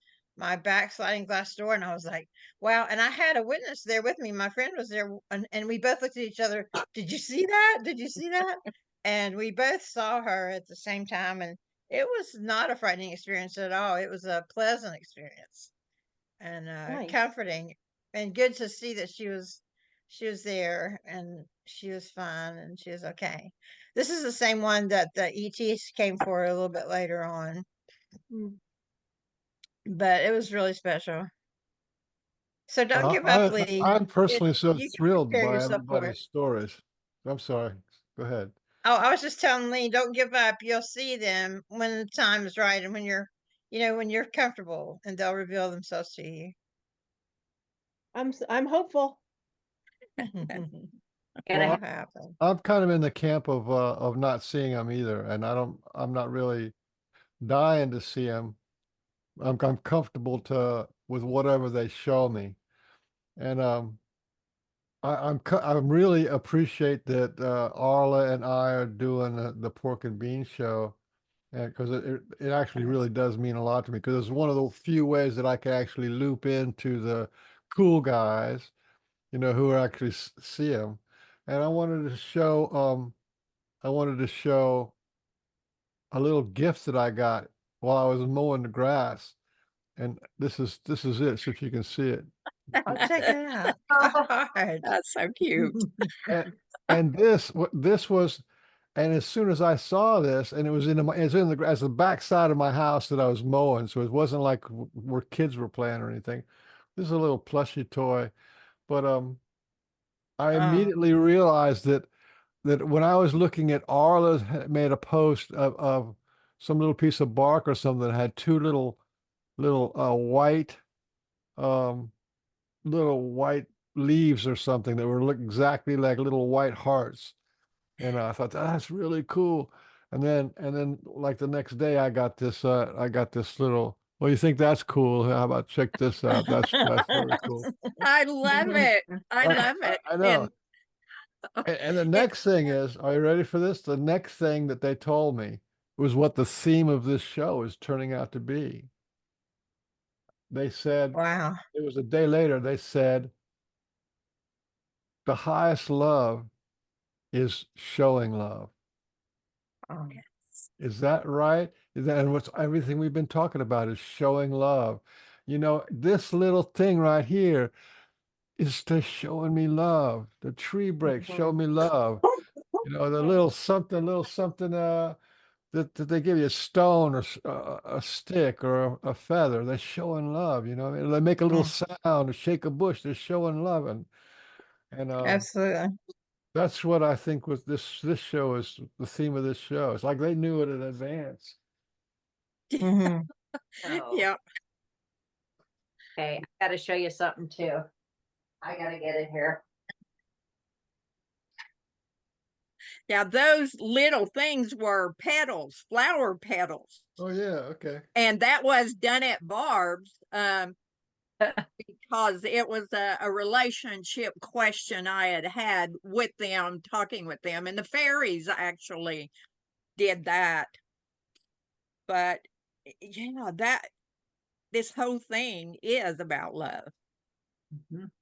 back sliding glass door, and I was like, wow. And I had a witness there with me. My friend was there, and we both looked at each other. Did you see that? Did you see that? And we both saw her at the same time, and it was not a frightening experience at all. It was a pleasant experience and Nice. comforting, and good to see that she was there, and she was fine, and she was okay. This is the same one that the ETs came for a little bit later on, Mm. but it was really special. So don't give up, Lee. I'm personally so You can thrilled prepare by yourself for it. everybody's stories. I'm sorry. Go ahead. Oh, I was just telling Lee, don't give up. You'll see them when the time is right, and when you're comfortable, and they'll reveal themselves to you. I'm hopeful. And Well, It'll happen. I'm kind of in the camp of not seeing them either, and I'm not really dying to see them. I'm comfortable with whatever they show me, and I really appreciate that Arla and I are doing the pork and bean show, and because it actually really does mean a lot to me, because it's one of the few ways that I can actually loop into the cool guys, who are actually see them, and I wanted to show a little gift that I got while I was mowing the grass, and this is it, so if you can see it. I'll check it out. All right. That's so cute. And this was, and as soon as I saw this, and it was as the back side of my house that I was mowing, so it wasn't like where kids were playing or anything. This is a little plushy toy, but I immediately realized that when I was looking at Arla's had made a post of some little piece of bark or something that had two little white um little white leaves or something that were look exactly like little white hearts. And I thought that's really cool. And then like the next day I got this little, well, you think that's cool? How about check this out? That's very cool. I love it. I love it. I know. And And the next thing is, are you ready for this? The next thing that they told me was what the theme of this show is turning out to be. They said, Wow. it was a day later, they said, the highest love is showing love. Oh, Is that right? And what's everything we've been talking about is showing love. This little thing right here is just showing me love. The tree breaks show me love. The little something that they give you, a stone or a stick or a feather. They're showing love. They make a little sound or shake a bush. They're showing love, And Absolutely. that's what I think was this show is the theme of this show. It's like they knew it in advance. hmm Oh, Yep. okay, I gotta show you something too. I gotta get it here. Yeah, those little things were petals, flower petals. Oh yeah, okay. And that was done at Barb's because it was a relationship question I had with them, talking with them. And the fairies actually did that. But yeah, this whole thing is about love.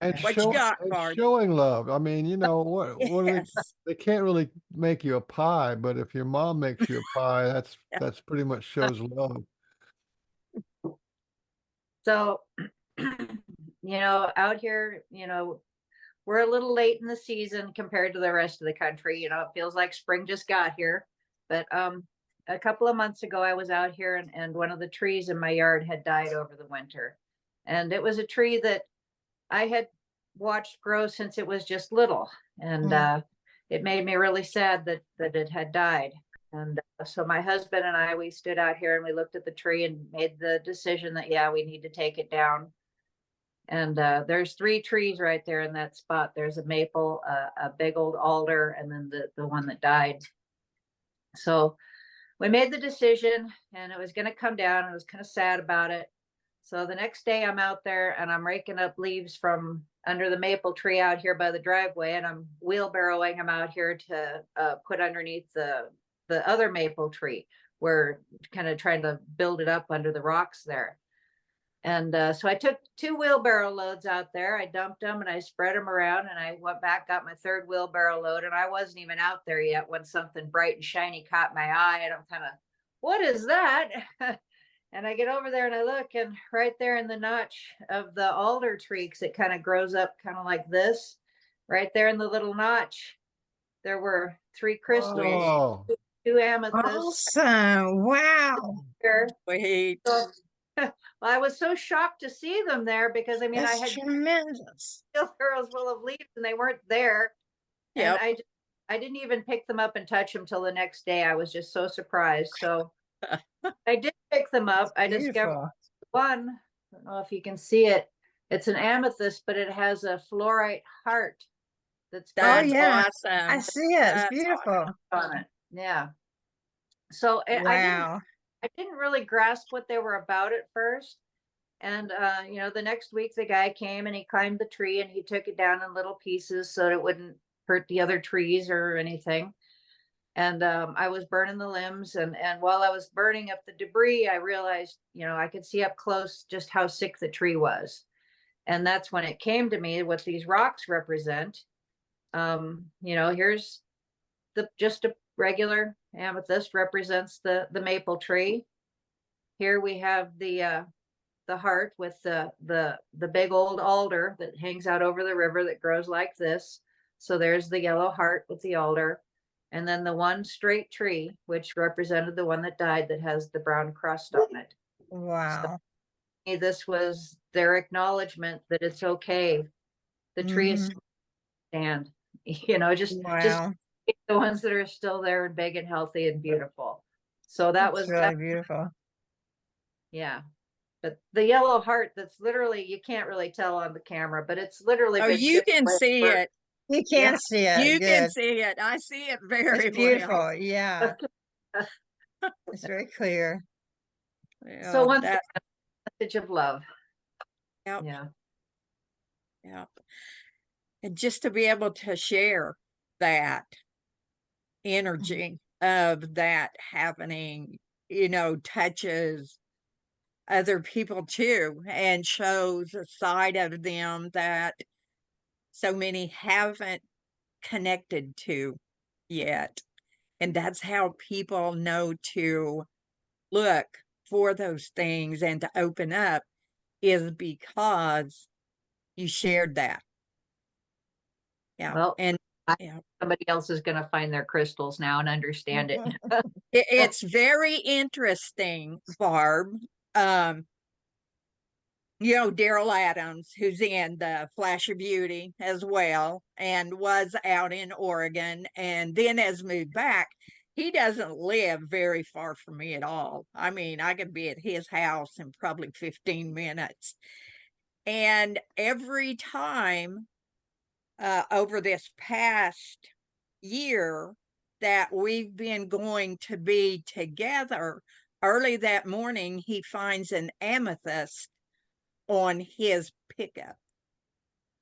And What you got, Barb? showing love. I mean, you know what Yes. they can't really make you a pie, but if your mom makes you a pie, that's pretty much shows love. So, out here, we're a little late in the season compared to the rest of the country. It feels like spring just got here. But a couple of months ago, I was out here and one of the trees in my yard had died over the winter. And it was a tree that I had watched grow since it was just little. And it made me really sad that it had died. And so my husband and I, we stood out here and we looked at the tree and made the decision that, yeah, we need to take it down. And there's 3 trees right there in that spot. There's a maple, a big old alder, and then the one that died. So we made the decision and it was going to come down. I was kind of sad about it. So the next day I'm out there and I'm raking up leaves from under the maple tree out here by the driveway, and I'm wheelbarrowing them out here to put underneath the other maple tree. We're kind of trying to build it up under the rocks there. And so I took 2 wheelbarrow loads out there. I dumped them and I spread them around, and I went back, got my 3rd wheelbarrow load, and I wasn't even out there yet when something bright and shiny caught my eye, and I'm kind of, what is that? And I get over there and I look, and right there in the notch of the alder tree, because it kind of grows up kind of like this, right there in the little notch, there were 3 crystals, Oh, 2 amethysts. Awesome. Wow. Wait. So, well, I was so shocked to see them there because I That's had tremendous. wheelbarrows full of leaves and they weren't there. Yep. And I didn't even pick them up and touch them till the next day. I was just so surprised. So I did pick them up. I discovered Beautiful. one. I don't know if you can see it. It's an amethyst, but it has a fluorite heart that's That's yeah. awesome. I see it. It's That's beautiful. on it. Yeah. So Wow. I didn't really grasp what they were about at first. And the next week the guy came and he climbed the tree and he took it down in little pieces so that it wouldn't hurt the other trees or anything. And I was burning the limbs, and while I was burning up the debris, I realized, I could see up close just how sick the tree was. And that's when it came to me what these rocks represent. Here's just a regular amethyst represents the maple tree. Here we have the heart with the big old alder that hangs out over the river that grows like this. So there's the yellow heart with the alder. And then the one straight tree, which represented the one that died, that has the brown crust on it. Wow. So this was their acknowledgement that it's okay. The tree is stand, just Wow. the ones that are still there and big and healthy and beautiful. So that was really beautiful. Yeah. But the yellow heart, that's literally, you can't really tell on the camera, but it's literally. Oh, you can see it. You can see it. You Good. can see it. I see it very It's beautiful. well. Yeah. It's very clear. Yeah, So once again, message of love. Yep. Yeah. Yeah. And just to be able to share that energy of that happening, touches other people too, and shows a side of them that so many haven't connected to yet. And that's how people know to look for those things and to open up, is because you shared that. Yeah. Well, and somebody else is going to find their crystals now and understand it. It's very interesting, Barb. you know, Daryl Adams, who's in the Flash of Beauty as well, and was out in Oregon and then has moved back. He doesn't live very far from me at all. I mean, I could be at his house in probably 15 minutes. And every time over this past year that we've been going to be together, early that morning, he finds an amethyst on his pickup.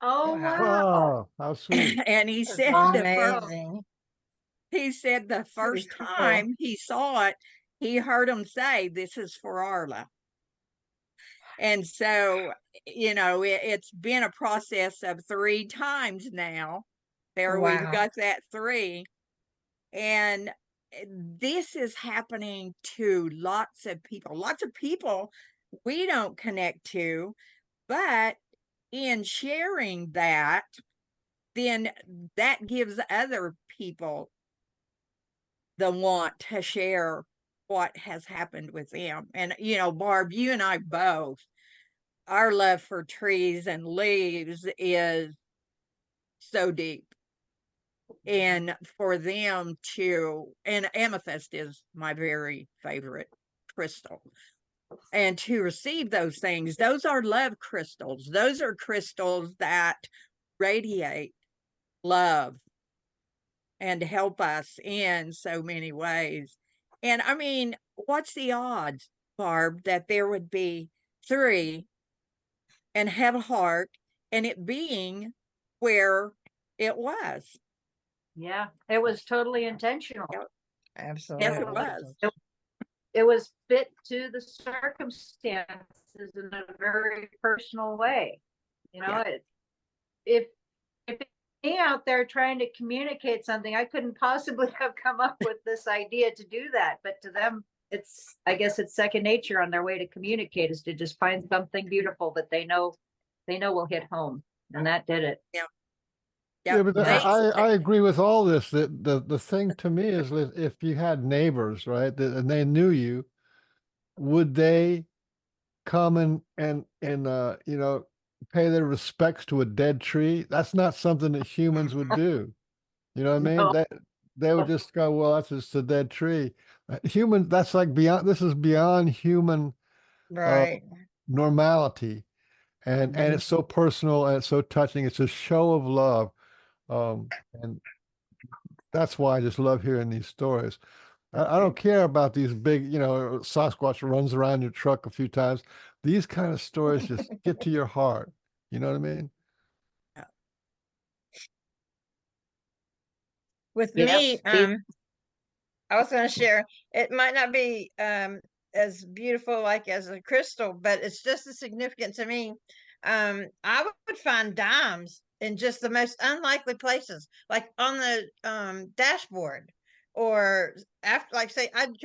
Oh, Wow. wow. Oh, how sweet. And he That's said awesome. Amazing. the Pretty first cool. time he saw it, he heard him say, "This is for Arla." And so, you know, it's been a process of 3 times now. There we've Wow. got that 3. And this is happening to lots of people we don't connect to, but in sharing that, then that gives other people the want to share what has happened with them. And, you know, Barb, you and I both, our love for trees and leaves is so deep. And for them to, and amethyst is my very favorite crystal. And to receive those things, those are love crystals. Those are crystals that radiate love and help us in so many ways. And I mean, what's the odds, Barb, that there would be 3 and have a heart and it being where it was? Yeah, it was totally intentional. Yep. Absolutely. Yes, it was. It was fit to the circumstances in a very personal way. You know, if me out there trying to communicate something, I couldn't possibly have come up with this idea to do that. But to them, I guess it's second nature on their way to communicate, is to just find something beautiful that they know will hit home. And that did it. Yeah. Yeah, but I agree with all this. That the thing to me is if you had neighbors, right, and they knew you, would they come and you know, pay their respects to a dead tree? That's not something that humans would do. You know what I mean? No. That they would just go, well, that's just a dead tree. Human, that's like beyond. This is beyond human Right. normality, and it's so personal and it's so touching. It's a show of love, and that's why I just love hearing these stories. I don't care about these big, you know, Sasquatch runs around your truck a few times. These kind of stories just get to your heart. You know what I mean? With Yes, me, I was going to share, it might not be as beautiful like as a crystal, but it's just as significant to me. I would find dimes in just the most unlikely places, like on the dashboard, or after, like say, I'd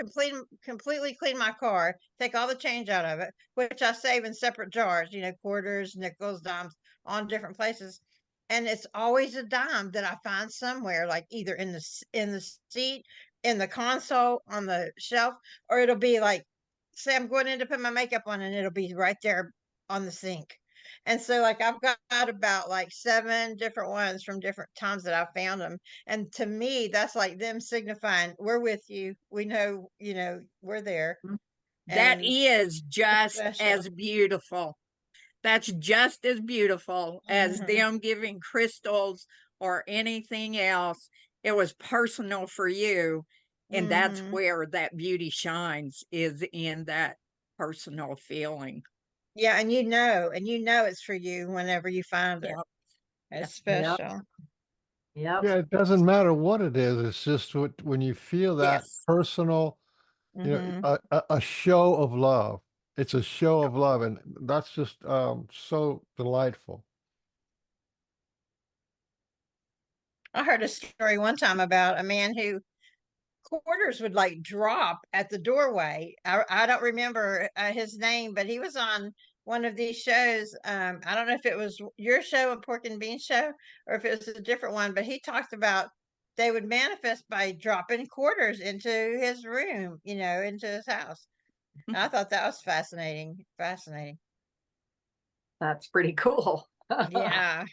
completely clean my car, take all the change out of it, which I save in separate jars, you know, quarters, nickels, dimes, on different places. And it's always a dime that I find somewhere, like either in the seat, in the console, on the shelf, or it'll be like, say I'm going in to put my makeup on and it'll be right there on the sink. And so like I've got about like 7 different ones from different times that I found them. And to me, that's like them signifying we're with you. We know, you know, we're there. That And is just special. as beautiful. That's just as beautiful as Mhm. them giving crystals or anything else. It was personal for you. And that's Mhm. where that beauty shines, is in that personal feeling. Yeah, and you know it's for you whenever you find it. Yep. It's Yep. special. Yep. Yeah, it doesn't matter what it is. It's just when you feel that Yes. personal, you know, Mhm. a show of love. It's a show of love, and that's just so delightful. I heard a story one time about a man who quarters would like drop at the doorway. I don't remember his name, but he was on one of these shows. I don't know if it was your show, a Pork and Bean show, or if it was a different one, but he talked about they would manifest by dropping quarters into his room, you know, into his house. And I thought that was fascinating. Fascinating. That's pretty cool. Yeah.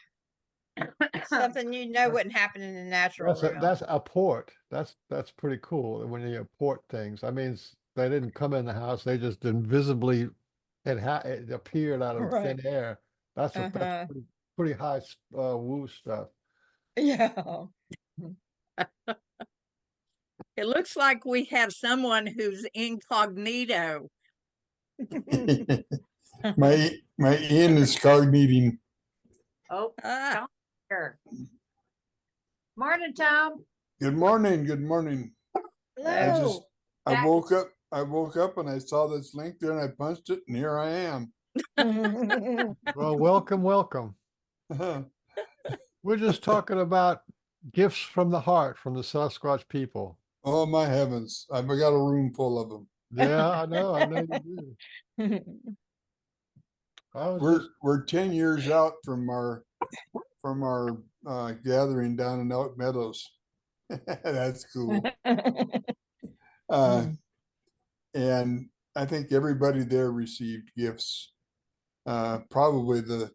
Something wouldn't happen in the natural realm. That's a port. That's pretty cool when you port things. I mean, they didn't come in the house. They just invisibly it appeared out of Right. thin air. That's Uh-huh. pretty high woo stuff. Yeah. It looks like we have someone who's incognito. my Ian is card meeting. Oh, Ah, Tom here. Morning, Tom. Good morning. Good morning. Hello. I Jack- woke up and I saw this link there and I punched it and here I am. Well, welcome. We're just talking about gifts from the heart from the Sasquatch people. Oh my heavens. I've got a room full of them. Yeah, I know you do. We're 10 years out from our gathering down in Elk Meadows. That's cool. And I think everybody there received gifts. Probably the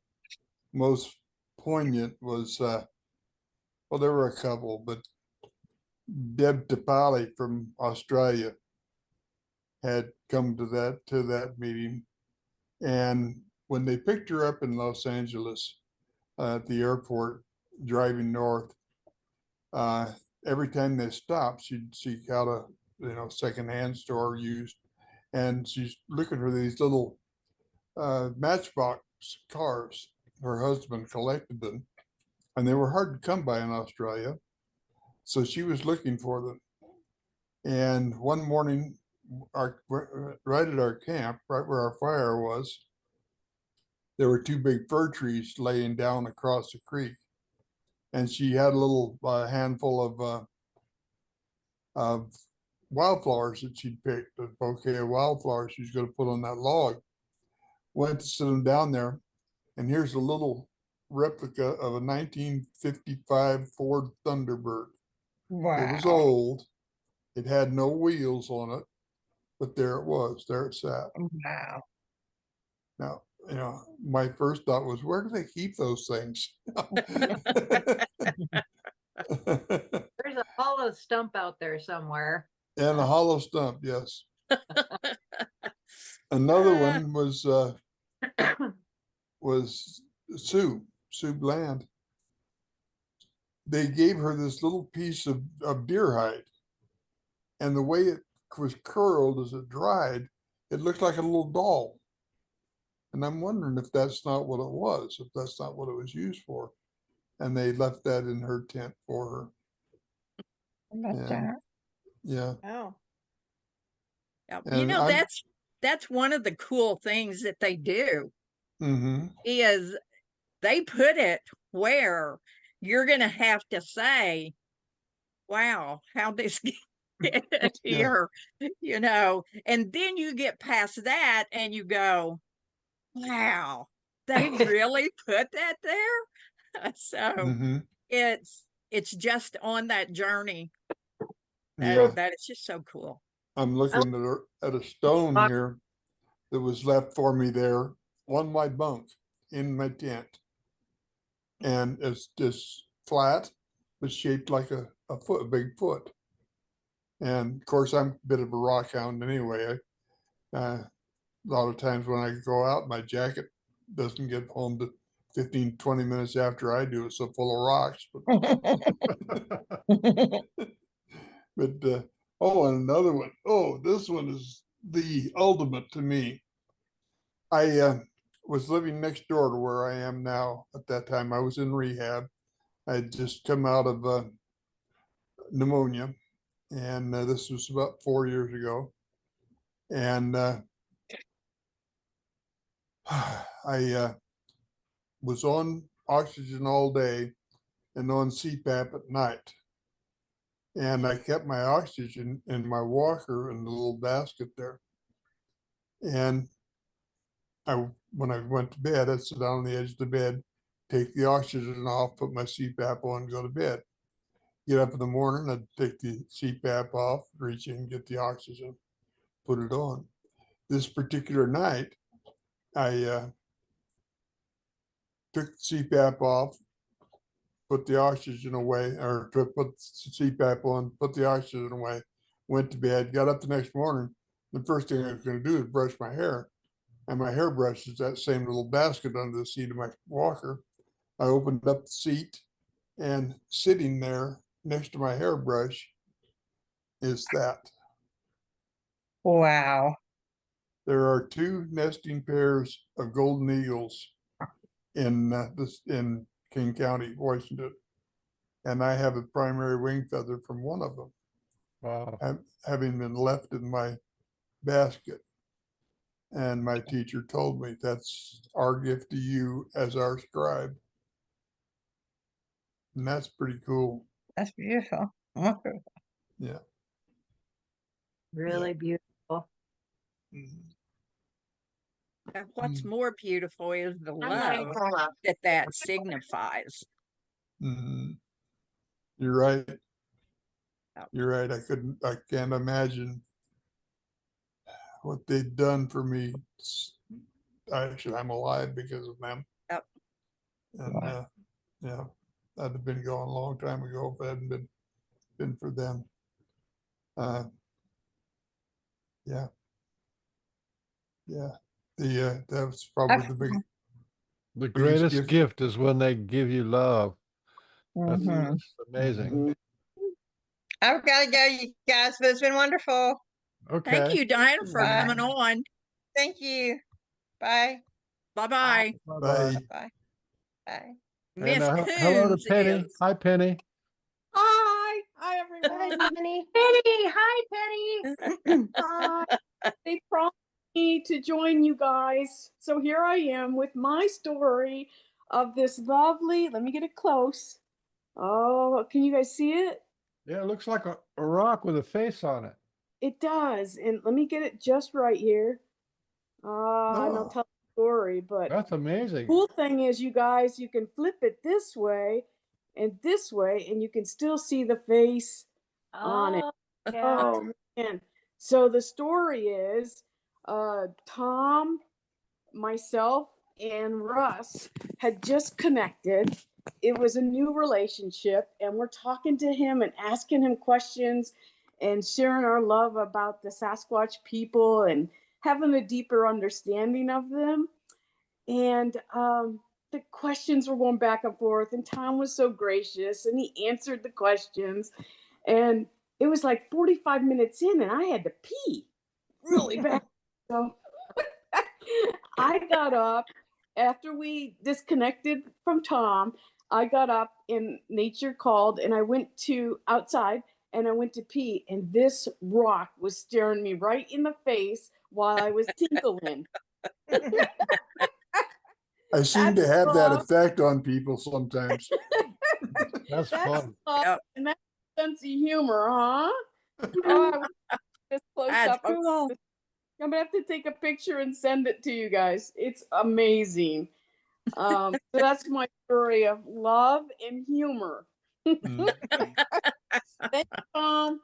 most poignant was, well, there were a couple, but Deb Tapali from Australia had come to that meeting. And when they picked her up in Los Angeles at the airport driving north, every time they stopped, she'd seek out a secondhand store used, and she's looking for these little Matchbox cars. Her husband collected them, and they were hard to come by in Australia, so she was looking for them. And one morning, right at our camp, right where our fire was, there were two big fir trees laying down across the creek, and she had a little handful of wildflowers that she'd picked, a bouquet of wildflowers she's going to put on that log. Went to sit them down there, and here's a little replica of a 1955 Ford Thunderbird. Wow. It was old. It had no wheels on it, but there it was. There it sat. Wow. Now, my first thought was, where do they keep those things? There's a hollow stump out there somewhere. And a hollow stump, yes. Another one was Sue Bland. They gave her this little piece of deer hide, and the way it was curled as it dried, it looked like a little doll. And I'm wondering if that's not what it was, if that's not what it was used for. And they left that in her tent for her. Yeah. Oh. yeah. That's one of the cool things that they do. Is they put it where you're going to have to say, wow, how this get here, and then you get past that and you go, wow, they really put that there. So it's just on that journey. That is just so cool. I'm looking at a stone here that was left for me there on my bunk in my tent. And it's just flat, but shaped like a big foot. And of course, I'm a bit of a rock hound anyway. A lot of times when I go out, my jacket doesn't get home to 15, 20 minutes after I do. It's so full of rocks. But and another one. Oh, this one is the ultimate to me. I was living next door to where I am now. At that time, I was in rehab. I had just come out of pneumonia, and this was about 4 years ago. And I was on oxygen all day and on CPAP at night. And I kept my oxygen in my walker in the little basket there. And when I went to bed, I'd sit down on the edge of the bed, take the oxygen off, put my CPAP on, and go to bed. Get up in the morning, I'd take the CPAP off, reach in, get the oxygen, put it on. This particular night, I took the CPAP off, put the oxygen away, or put the CPAP on, put the oxygen away, went to bed, got up the next morning. The first thing I was going to do is brush my hair. And my hairbrush is that same little basket under the seat of my walker. I opened up the seat, and sitting there next to my hairbrush is that. Wow. There are 2 nesting pairs of golden eagles in in King County, Washington, and I have a primary wing feather from one of them. Wow. Having been left in my basket. And my teacher told me, that's our gift to you as our scribe. And that's pretty cool. That's beautiful. Okay. Yeah. Really beautiful. Mhm. And what's Mm. more beautiful is the love that signifies. Mhm. You're right. Oh. You're right. I can't imagine what they've done for me. Actually, I'm alive because of them. Yep. And yeah, I'd have been gone a long time ago if it hadn't been for them. Yeah. Yeah. That was probably the The biggest greatest gift is when they give you love. That's amazing. I've got to go, you guys, but it's been wonderful. Okay. Thank you, Diana, for Bye. coming on. Thank you. Bye. Bye-bye. Bye-bye. Bye. Bye. Bye. And Miss hello to Coons Penny. is Hi, Penny. Hi, hi everyone. Penny. Penny, hi Penny. Hi. They promised me to join you guys. So here I am with my story of this lovely, let me get it close. Oh, can you guys see it? Yeah, it looks like a rock with a face on it. It does. And let me get it just right here. And I'll Oh. tell the story. But That's amazing. cool thing is, you guys, you can flip it this way, and you can still see the face on it. Yeah. Oh man. So the story is Tom, myself, and Russ had just connected. It was a new relationship, and we're talking to him and asking him questions and sharing our love about the Sasquatch people and having a deeper understanding of them. And the questions were going back and forth, and Tom was so gracious and he answered the questions. And it was like 45 minutes in, and I had to pee really bad. So I got up after we disconnected from Tom. I got up and nature called, and I went to outside and I went to pee. And this rock was staring me right in the face while I was tinkling. I seem to have that effect on people sometimes. That's fun. Yep. And that's sense of humor, huh? Oh, this close up. cool. I'm gonna have to take a picture and send it to you guys. It's amazing. So that's my story of love and humor. Mm. Thanks, Tom.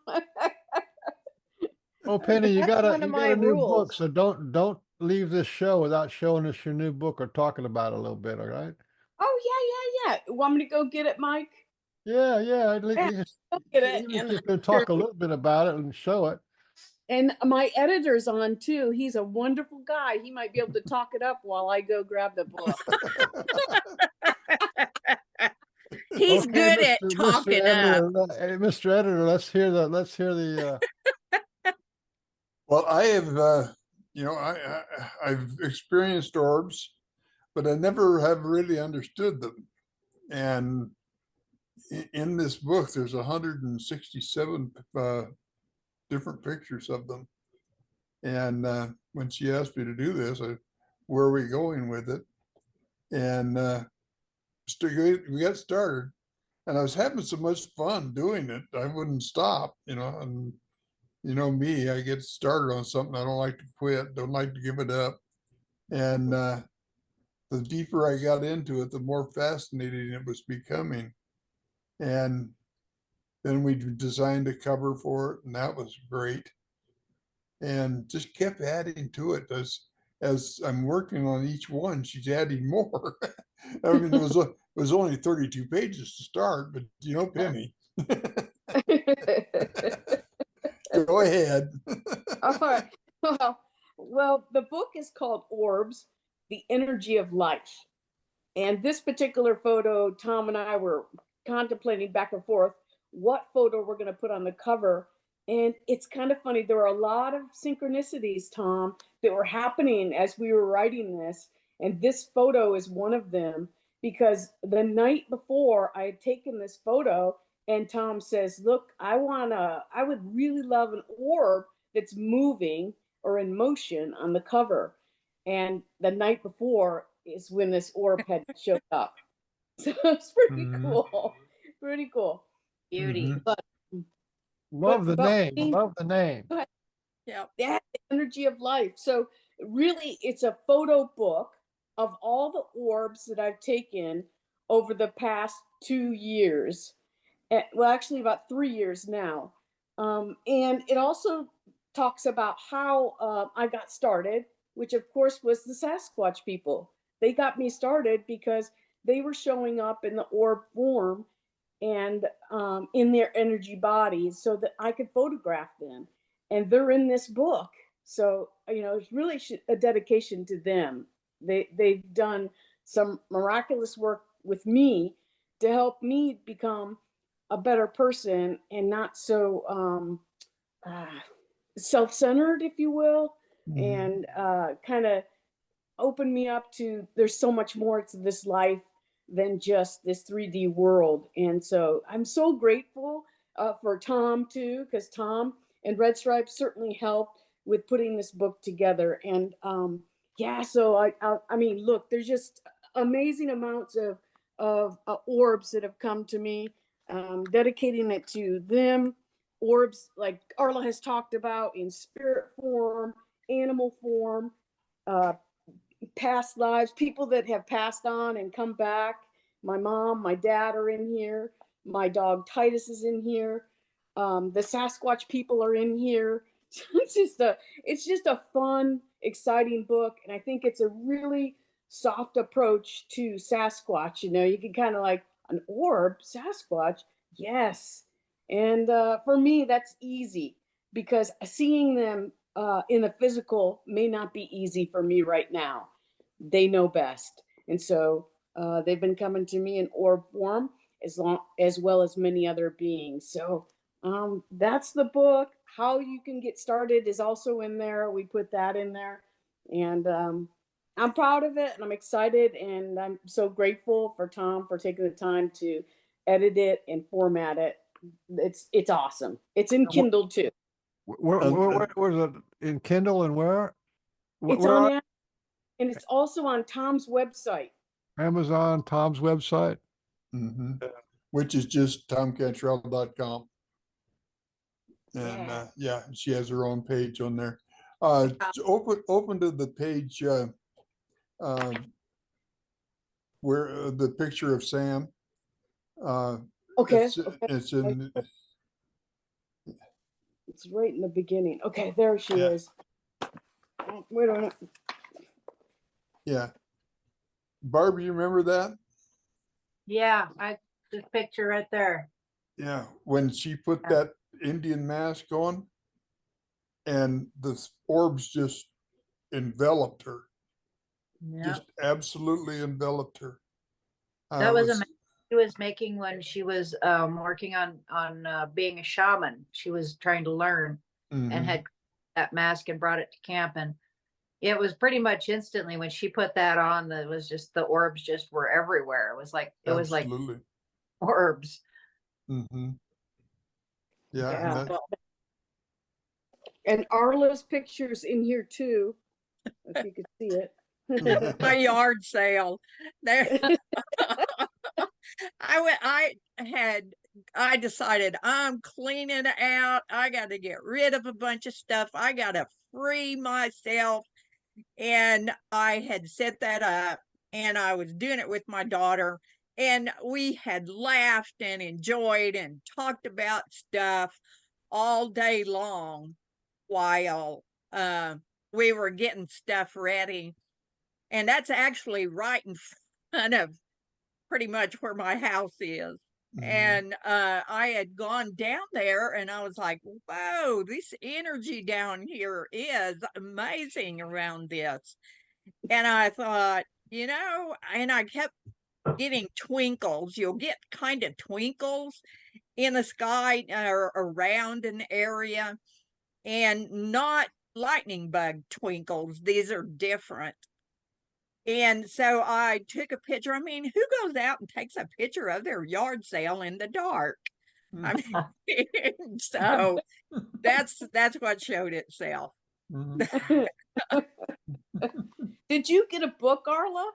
Oh, Penny, you got one a of my new book, rules. so don't leave this show without showing us your new book or talking about it a little bit, all right? Oh yeah. Want me to go get it, Mike? Yeah, Yeah, I'll get it. even if you can talk a little bit about it and show it. And my editor's on too. He's a wonderful guy. He might be able to talk it up while I go grab the book. He's good at talking up. Mr. Editor, let's hear the Well, I have, I've experienced orbs, but I never have really understood them. And in this book, there's 167 different pictures of them. And when she asked me to do this, where are we going with it? And we got started, and I was having so much fun doing it, I wouldn't stop, and you know me, I get started on something, I don't like to quit, don't like to give it up. And the deeper I got into it, the more fascinating it was becoming. And then we designed a cover for it, and that was great. And just kept adding to it as I'm working on each one, she's adding more. I mean, it was only 32 pages to start, but Penny. Go ahead. All right. Well, the book is called Orbs, The Energy of Life. And this particular photo, Tom and I were contemplating back and forth what photo we're going to put on the cover. And it's kind of funny. There were a lot of synchronicities, Tom, that were happening as we were writing this. And this photo is one of them, because the night before I had taken this photo, and Tom says, look, I would really love an orb that's moving or in motion on the cover. And the night before is when this orb had showed up. So it's pretty cool. Pretty cool. Beauty. But Love the name. me- Love the name. yeah, the energy of life. So really, it's a photo book of all the orbs that I've taken over the past 2 years. Well, actually, about 3 years now. And it also talks about how I got started, which of course was the Sasquatch people. They got me started because they were showing up in the orb form and in their energy bodies so that I could photograph them. And they're in this book. So, it's really a dedication to them. They've done some miraculous work with me to help me become a better person and not so self-centered, if you will, and kind of open me up to there's so much more to this life than just this 3D world. And so I'm so grateful for Tom too, because Tom and Red Stripes certainly helped with putting this book together. And yeah, so I mean, look, there's just amazing amounts of orbs that have come to me, dedicating it to them. Orbs like Arla has talked about in spirit form, animal form, past lives, people that have passed on and come back. My mom, my dad are in here. My dog Titus is in here. The Sasquatch people are in here. So it's just a fun, exciting book, and I think it's a really soft approach to Sasquatch. You can kind of like an orb, Sasquatch, yes. And for me, that's easy because seeing them in the physical may not be easy for me right now. They know best. And so they've been coming to me in orb form as well as many other beings. So that's the book. How you can get started is also in there. We put that in there. And I'm proud of it and I'm excited. And I'm so grateful for Tom for taking the time to edit it and format it. It's awesome. It's in Kindle too. Where's it in Kindle and where? It's on Amazon, and it's also on Tom's website. Amazon, Tom's website. Which is just tomcantrell.com. And yeah, she has her own page on there. Open to the page where the picture of Sam. Okay. It's in. It's right in the beginning. Okay, there she is. Wait a minute. Yeah. Barb, you remember that? Yeah, this picture right there. Yeah, when she put that Indian mask on and the orbs just enveloped her. Yep. Just absolutely enveloped her. That was a she was making when she was working on being a shaman. She was trying to learn and had that mask and brought it to camp, and it was pretty much instantly when she put that on, that was just the orbs just were everywhere. It was like orbs. Yeah. And Arla's picture's in here too, if you could see it. My yard sale. There. I decided I'm cleaning out. I got to get rid of a bunch of stuff. I got to free myself. And I had set that up and I was doing it with my daughter. And we had laughed and enjoyed and talked about stuff all day long while we were getting stuff ready. And that's actually right in front of pretty much where my house is. And I had gone down there and I was like, whoa, this energy down here is amazing around this. And I thought, and I kept getting twinkles. You'll get kind of twinkles in the sky or around an area, and not lightning bug twinkles. These are different. And so I took a picture. I mean, who goes out and takes a picture of their yard sale in the dark? I mean, so that's what showed itself. Did you get a book, Arla?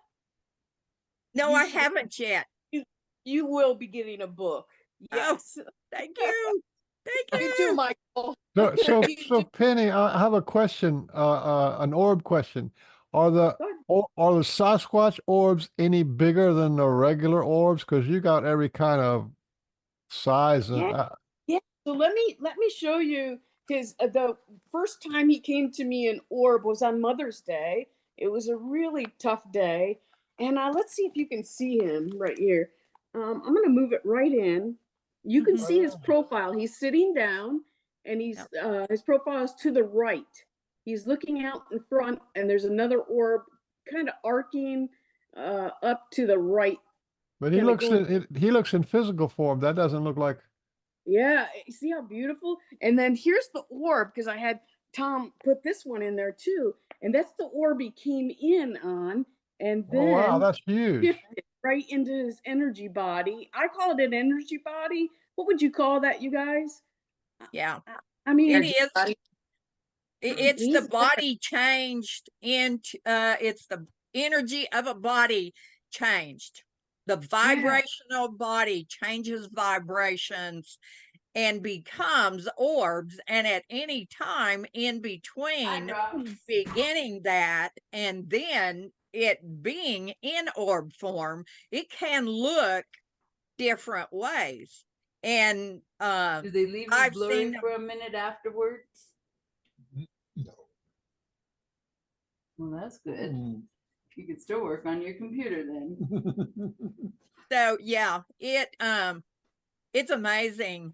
No, I haven't yet. You will be getting a book. Yes. Oh, thank you. Thank you. You too, Michael. So Penny, I have a question, an orb question. Are the Sasquatch orbs any bigger than the regular orbs? Because you got every kind of size. Yeah. So let me show you his. The first time he came to me in orb was on Mother's Day. It was a really tough day, and let's see if you can see him right here. I'm going to move it right in. You can see his profile. He's sitting down, and he's his profile is to the right. He's looking out in front, and there's another orb kind of arcing up to the right. But he looks in physical form. That doesn't look like. Yeah, see how beautiful? And then here's the orb, because I had Tom put this one in there too, and that's the orb he came in on, and then wow, that's huge. Shifted right into his energy body. I call it an energy body. What would you call that, you guys? Yeah, I mean, it is. It's the body changed into. It's the energy of a body changed. The vibrational body changes vibrations and becomes orbs. And at any time in between beginning that and then it being in orb form, it can look different ways. And do they leave you blurry for a minute afterwards? No. Well, that's good. You could still work on your computer then. So yeah, it's amazing,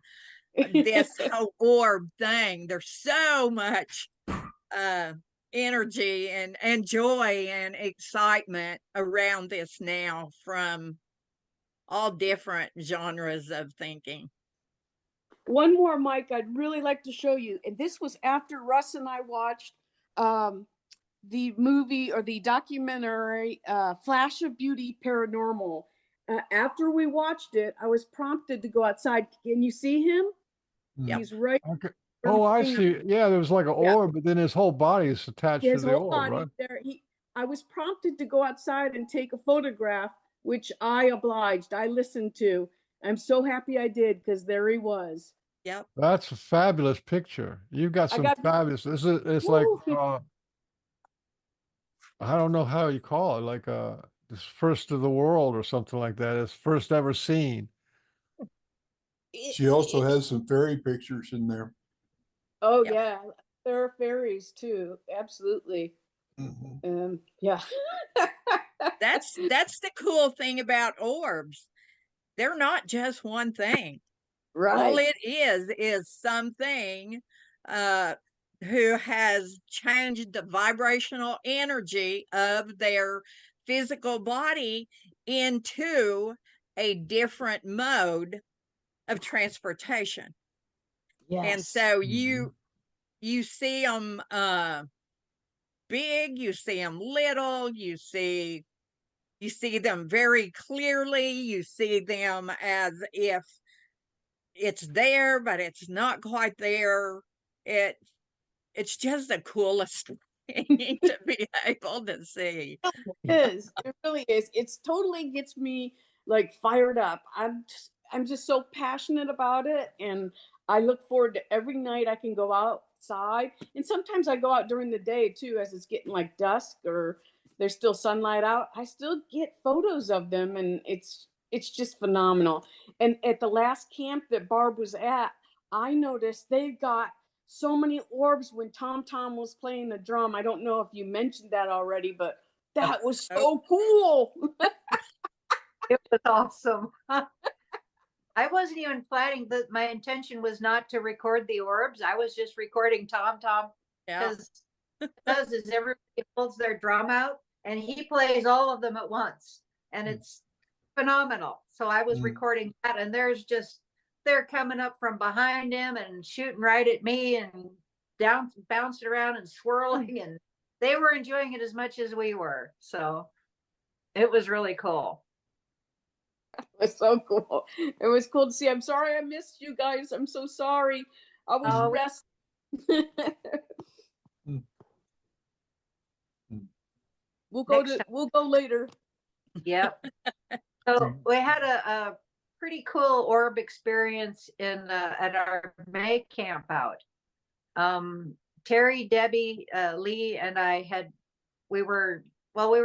this whole orb thing. There's so much energy and joy and excitement around this now from all different genres of thinking. One more, Mike, I'd really like to show you. And this was after Russ and I watched the movie or the documentary Flash of Beauty Paranormal. After we watched it, I was prompted to go outside. Can you see him? Yeah. He's right. Okay. Oh, I see. Yeah, there was like an orb, but then his whole body is attached to the orb, right? There. I was prompted to go outside and take a photograph, which I obliged. I listened to. I'm so happy I did, because there he was. Yep. That's a fabulous picture. You've got some fabulous. It's like I don't know how you call it, like this first of the world or something like that. It's first ever seen. She also has some fairy pictures in there. Oh yeah, there are fairies too. Absolutely. Yeah. That's the cool thing about orbs. They're not just one thing. Right. All it is something who has changed the vibrational energy of their physical body into a different mode of transportation. Yes. And so you see them big, you see them little, you see them very clearly, you see them as if it's there, but it's not quite there. It's just the coolest thing to be able to see. It really is. It's totally gets me like fired up. I'm just so passionate about it, and I look forward to every night I can go outside. And sometimes I go out during the day too, as it's getting like dusk or there's still sunlight out. I still get photos of them, and it's just phenomenal. And at the last camp that Barb was at, I noticed they got so many orbs when Tom was playing the drum. I don't know if you mentioned that already, but that was so cool. It was awesome. I wasn't even planning that. My intention was not to record the orbs. I was just recording Tom Yeah. because does is everybody pulls their drum out and he plays all of them at once, and it's phenomenal. So I was recording that, and they're coming up from behind him and shooting right at me and down bouncing around and swirling, and they were enjoying it as much as we were. So it was really cool. It was so cool. It was cool to see. I'm sorry I missed you guys. I'm so sorry. I was resting. We'll go later. Yep. So we had a pretty cool orb experience in at our May camp out. Terry, Debbie, Lee, and I we were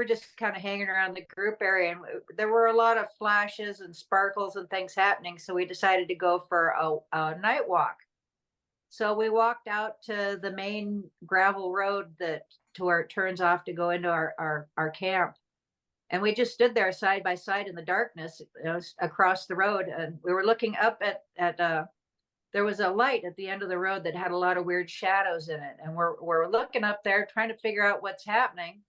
just kind of hanging around the group area, and there were a lot of flashes and sparkles and things happening. So we decided to go for a night walk. So we walked out to the main gravel road to where it turns off to go into our camp. And we just stood there side by side in the darkness, across the road. And we were looking up at there was a light at the end of the road that had a lot of weird shadows in it. And we're looking up there trying to figure out what's happening.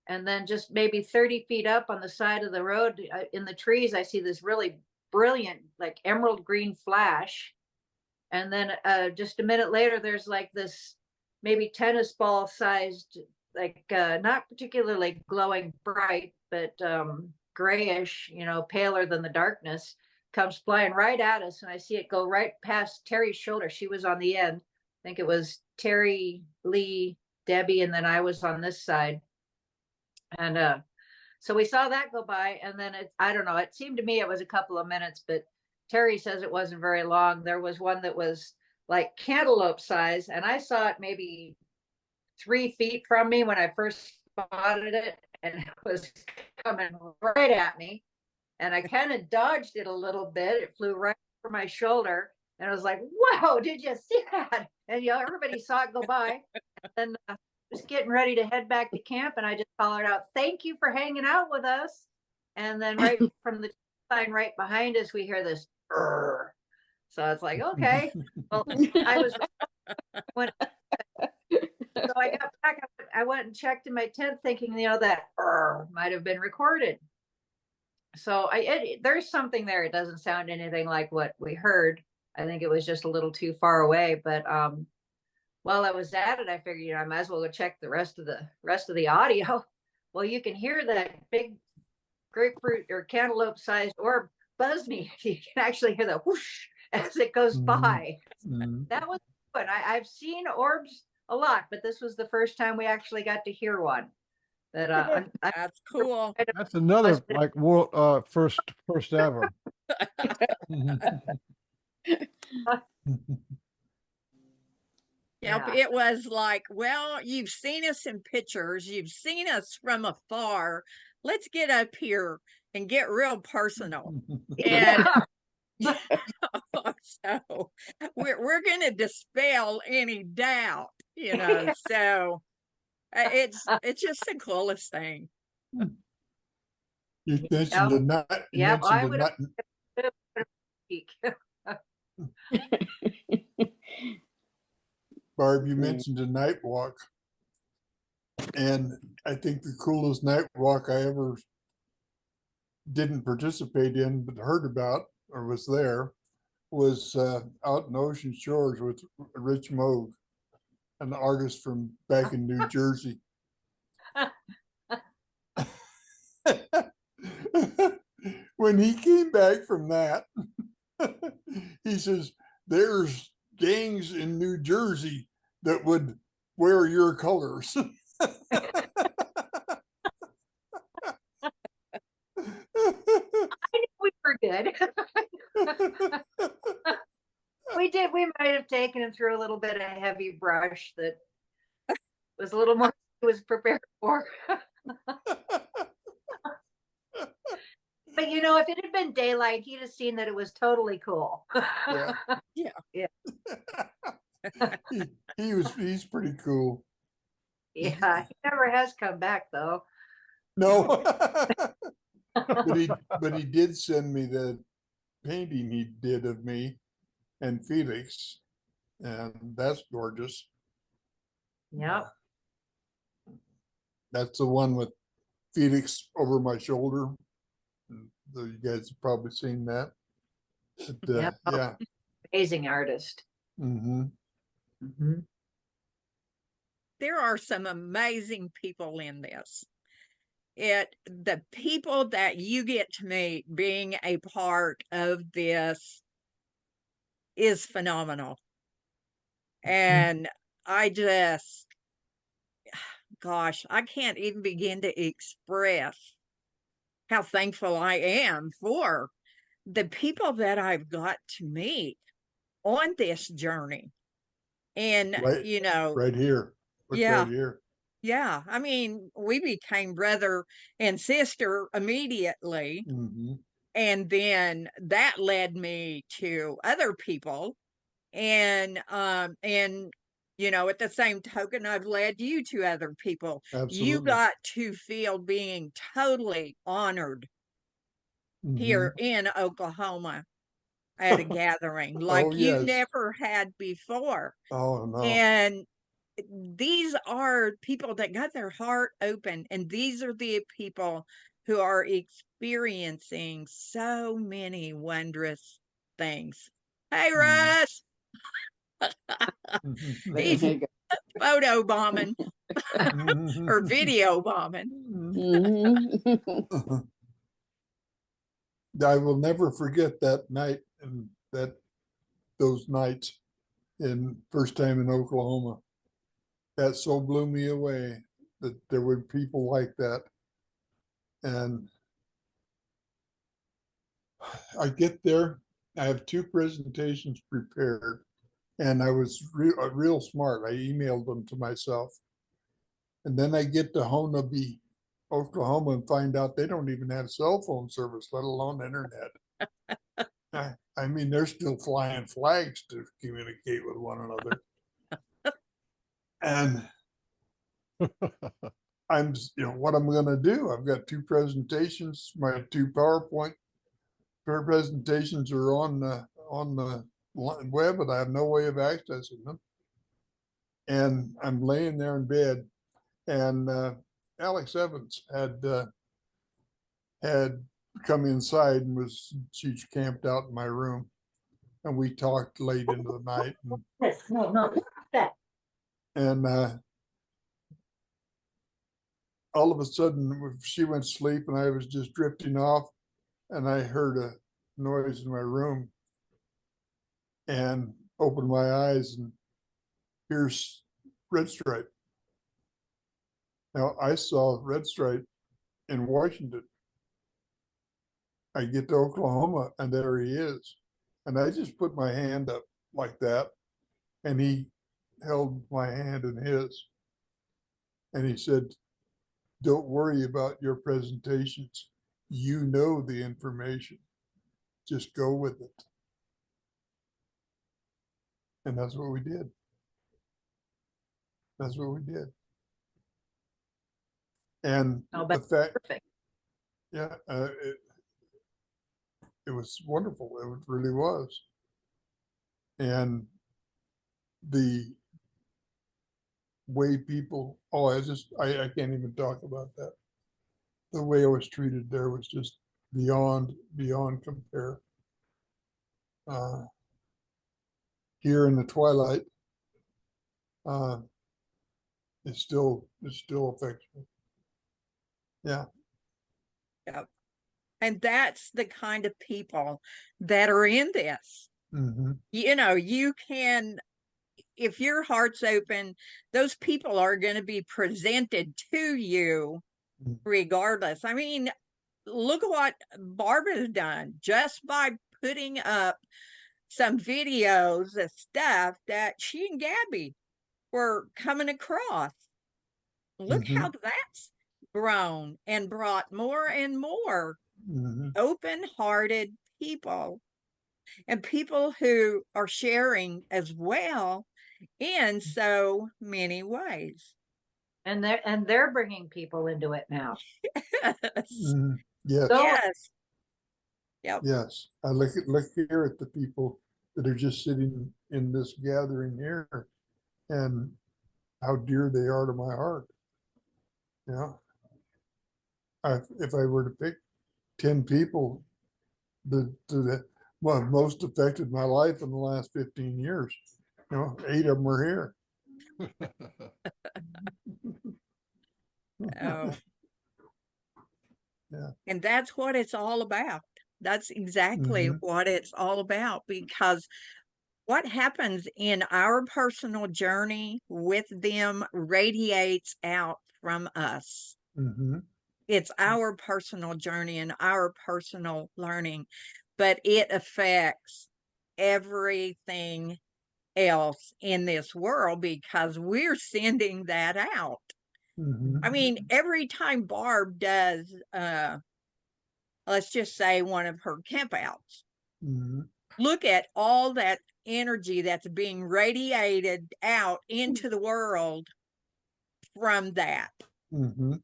And then just maybe 30 feet up on the side of the road in the trees, I see this really brilliant, like emerald green flash. And then just a minute later, there's like this maybe tennis ball sized, like not particularly glowing bright, but grayish, paler than the darkness, comes flying right at us. And I see it go right past Terry's shoulder. She was on the end. I think it was Terry, Lee, Debbie, and then I was on this side. And so we saw that go by. And then I don't know, it seemed to me it was a couple of minutes, but Terry says it wasn't very long. There was one that was like cantaloupe size, and I saw it maybe 3 feet from me when I first spotted it, and it was coming right at me. And I kind of dodged it a little bit. It flew right over my shoulder, and I was like, "Whoa! Did you see that?" And everybody saw it go by. And then was getting ready to head back to camp, and I just hollered out, "Thank you for hanging out with us." And then right from the sign right behind us, we hear this. Brr. So it's like, okay. Well, I was when so I got back. I went and checked in my tent, thinking, that might have been recorded. So there's something there. It doesn't sound anything like what we heard. I think it was just a little too far away. But while I was at it, I figured, I might as well go check the rest of the audio. Well, you can hear that big grapefruit or cantaloupe sized orb buzz me. You can actually hear the whoosh as it goes by. That was good. I've seen orbs a lot, but this was the first time we actually got to hear one. That's cool. That's another like world first ever. Yep, it was like, well, you've seen us in pictures, you've seen us from afar. Let's get up here and get real personal. And so we're going to dispel any doubt, so it's just the coolest thing. You mentioned the nut. Yeah, I would Barb, you mentioned a night walk. And I think the coolest night walk I ever didn't participate in, but heard about or was there, was out in Ocean Shores with Rich Moog, an artist from back in New Jersey. When he came back from that, he says, "There's gangs in New Jersey that would wear your colors." I knew we were good. We might have taken him through a little bit of heavy brush that was a little more he was prepared for. But if it had been daylight, he'd have seen that it was totally cool. Yeah. He's pretty cool. Yeah, he never has come back though. No. but he did send me the painting he did of me and Felix, and that's gorgeous. Yep. That's the one with Felix over my shoulder. So you guys have probably seen that. But, Yep. yeah. Amazing artist. Mm-hmm. Mm-hmm. There are some amazing people in this. The people that you get to meet being a part of this is phenomenal. And I just, gosh, I can't even begin to express how thankful I am for the people that I've got to meet on this journey. And, Right, you know, right here. Look yeah, right here. yeah. I mean, we became brother and sister immediately. Mm-hmm. And then that led me to other people. And you know, at the same token, I've led you to other people. You Absolutely. got to feel being totally honored Mm-hmm. here in Oklahoma at a gathering like Oh, you yes. never had before. Oh, no. And these are people that got their heart open, and these are the people who are experiencing so many wondrous things. Hey, Russ. He's photo bombing or video bombing. I will never forget that night and those nights in first time in Oklahoma. That so blew me away that there were people like that. And I get there, I have 2 presentations prepared, and I was real smart. I emailed them to myself. And then I get to Honolulu, Oklahoma, and find out they don't even have cell phone service, let alone internet. I mean, they're still flying flags to communicate with one another. And I'm, what I'm going to do. I've got 2 presentations. My 2 PowerPoint presentations are on the web, but I have no way of accessing them. And I'm laying there in bed, and Alex Evans had come inside and she's camped out in my room, and we talked late into the night. And all of a sudden, she went to sleep, and I was just drifting off, and I heard a noise in my room, and opened my eyes, and here's Red Stripe. Now, I saw Red Stripe in Washington. I get to Oklahoma, and there he is. And I just put my hand up like that, and he held my hand in his. And he said, "Don't worry about your presentations. You know the information. Just go with it." And that's what we did. That's what we did. And the fact, perfect. yeah, it was wonderful. It really was. And the way people, I can't even talk about that. The way I was treated there was just beyond compare. Here in the twilight, it's still affectionate. Yeah. Yep. And that's the kind of people that are in this. Mm-hmm. You know, you can, if your heart's open, those people are going to be presented to you regardless. I mean, look at what Barb has done just by putting up some videos of stuff that she and Gabby were coming across. Look how that's grown and brought more and more open-hearted people, and people who are sharing as well in so many ways. And they're bringing people into it now. Yes. Yes, So- Yes. Yep. yes. I look here at the people that are just sitting in this gathering here, and how dear they are to my heart. Yeah. If I were to pick 10 people that well, most affected my life in the last 15 years, 8 of them are here. Oh. Yeah. And that's what it's all about. That's exactly Mhm. what it's all about, because what happens in our personal journey with them radiates out from us. Mhm. It's our personal journey and our personal learning, but it affects everything else in this world because we're sending that out. Mhm. I mean, every time Barb does, let's just say one of her campouts, Mhm. look at all that energy that's being radiated out into the world from that. Mhm.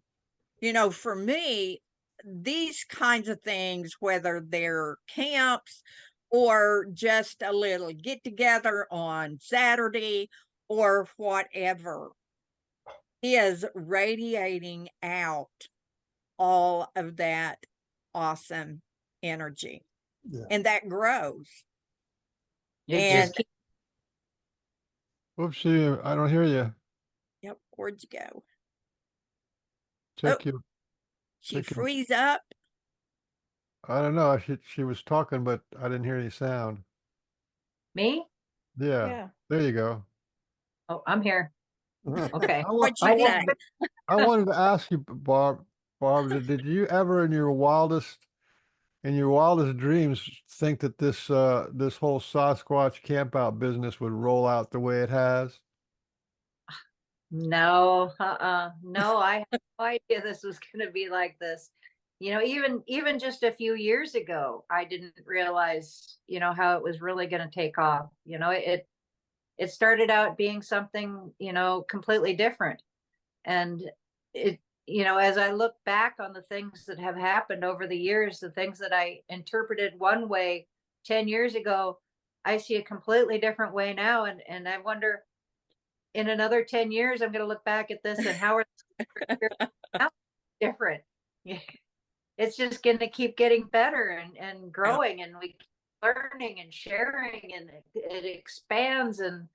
For me, these kinds of things, whether they're camps or just a little get together on Saturday or whatever, is radiating out all of that awesome energy. Yeah. And that grows. It And just keeps Whoopsie, I don't hear you. yep, where'd you go? Check your, She check your, frees up. I don't know. She was talking, but I didn't hear any sound. me. Yeah, Yeah. there you go. Oh, I'm here. Okay. What'd I you say? wanted, I wanted to ask you, Barb, did you ever in your wildest dreams think that this whole Sasquatch campout business would roll out the way it has? No, no, I had no idea this was going to be like this. Even just a few years ago, I didn't realize, how it was really going to take off. It started out being something, completely different. And as I look back on the things that have happened over the years, the things that I interpreted one way 10 years ago, I see a completely different way now. And I wonder, in another 10 years, I'm going to look back at this and how are how different? It's just going to keep getting better and growing, and we keep learning and sharing, and it expands, and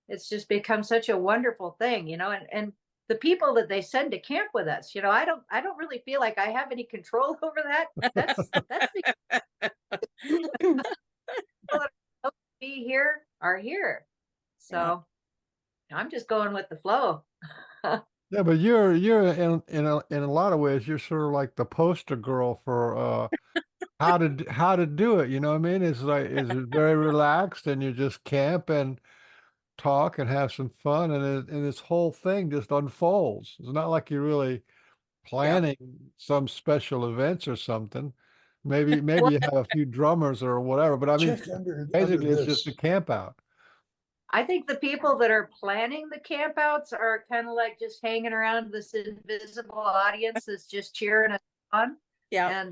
it's just become such a wonderful thing, and the people that they send to camp with us, I don't really feel like I have any control over that. That's the people that are supposed to be here are here. So I'm just going with the flow. Yeah, but you're in a lot of ways you're sort of like the poster girl for how to do it. You know what I mean? It's very relaxed, and you just camp and talk and have some fun, and this whole thing just unfolds. It's not like you're really planning some special events or something. Maybe you have a few drummers or whatever, but I mean, Check under basically it's this. just a camp out. I think the people that are planning the campouts are kind of like just hanging around this invisible audience that's just cheering us on. Yeah. And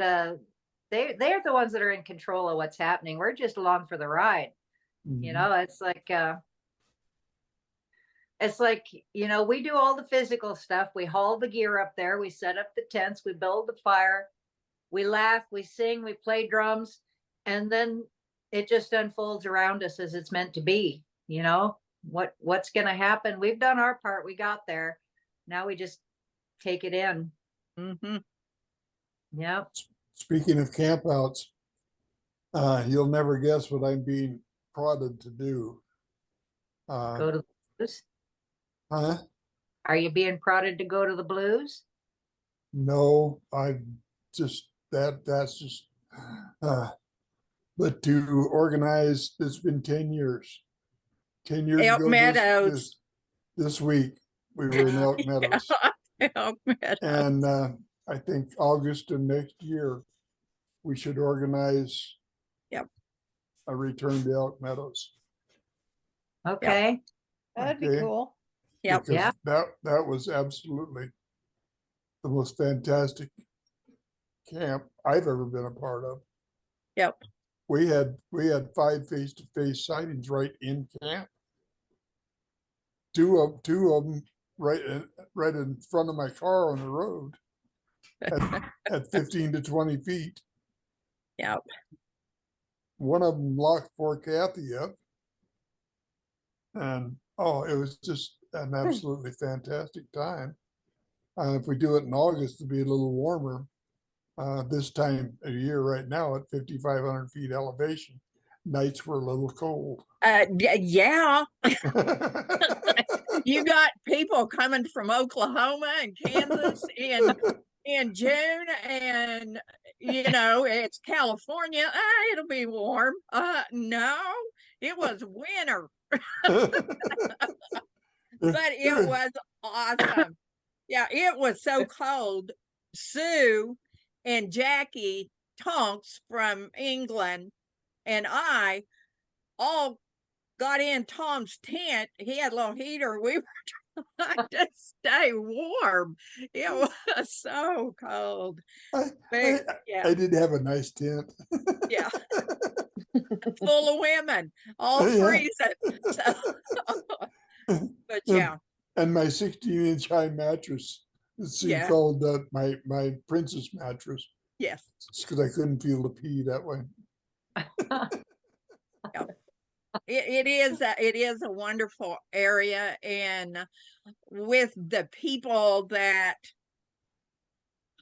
they're the ones that are in control of what's happening. We're just along for the ride. Mhm. It's like, we do all the physical stuff. We haul the gear up there. We set up the tents. We build the fire. We laugh. We sing. We play drums. And then it just unfolds around us as it's meant to be. What's going to happen? We've done our part. We got there. Now we just take it in. Mm-hmm. Yep. Speaking of campouts, you'll never guess what I'm being prodded to do. Go to the blues. Huh? Are you being prodded to go to the blues? No, that's just, but to organize, it's been 10 years. 10 years Elk ago Meadows. this week, we were in Elk Meadows. Elk Meadows. And I think August of next year, we should organize a return to Elk Meadows. Okay. That'd be Okay. cool. Yep. Because Yeah. that was absolutely the most fantastic camp I've ever been a part of. Yep. We had 5 face-to-face sightings right in camp. Two of them right in front of my car on the road at 15 to 20 feet. Yep. One of them locked poor Kathy up. And it was just an absolutely fantastic time. If we do it in August, it'll be a little warmer. This time of year right now at 5,500 feet elevation, nights were a little cold. Yeah. You got people coming from Oklahoma and Kansas in June, and it's California. It'll be warm. No, it was winter. But it was awesome. Yeah, it was so cold. Sue and Jackie Tonks from England and I all got in Tom's tent. He had a little heater. We were trying to stay warm. It was so cold. I did have a nice tent. Yeah. Full of women, all freezing. So, but yeah. And my 16-inch high mattress, Sue called my princess mattress. Yes. It's because I couldn't feel the pee that way. Yeah. It is a wonderful area, and with the people that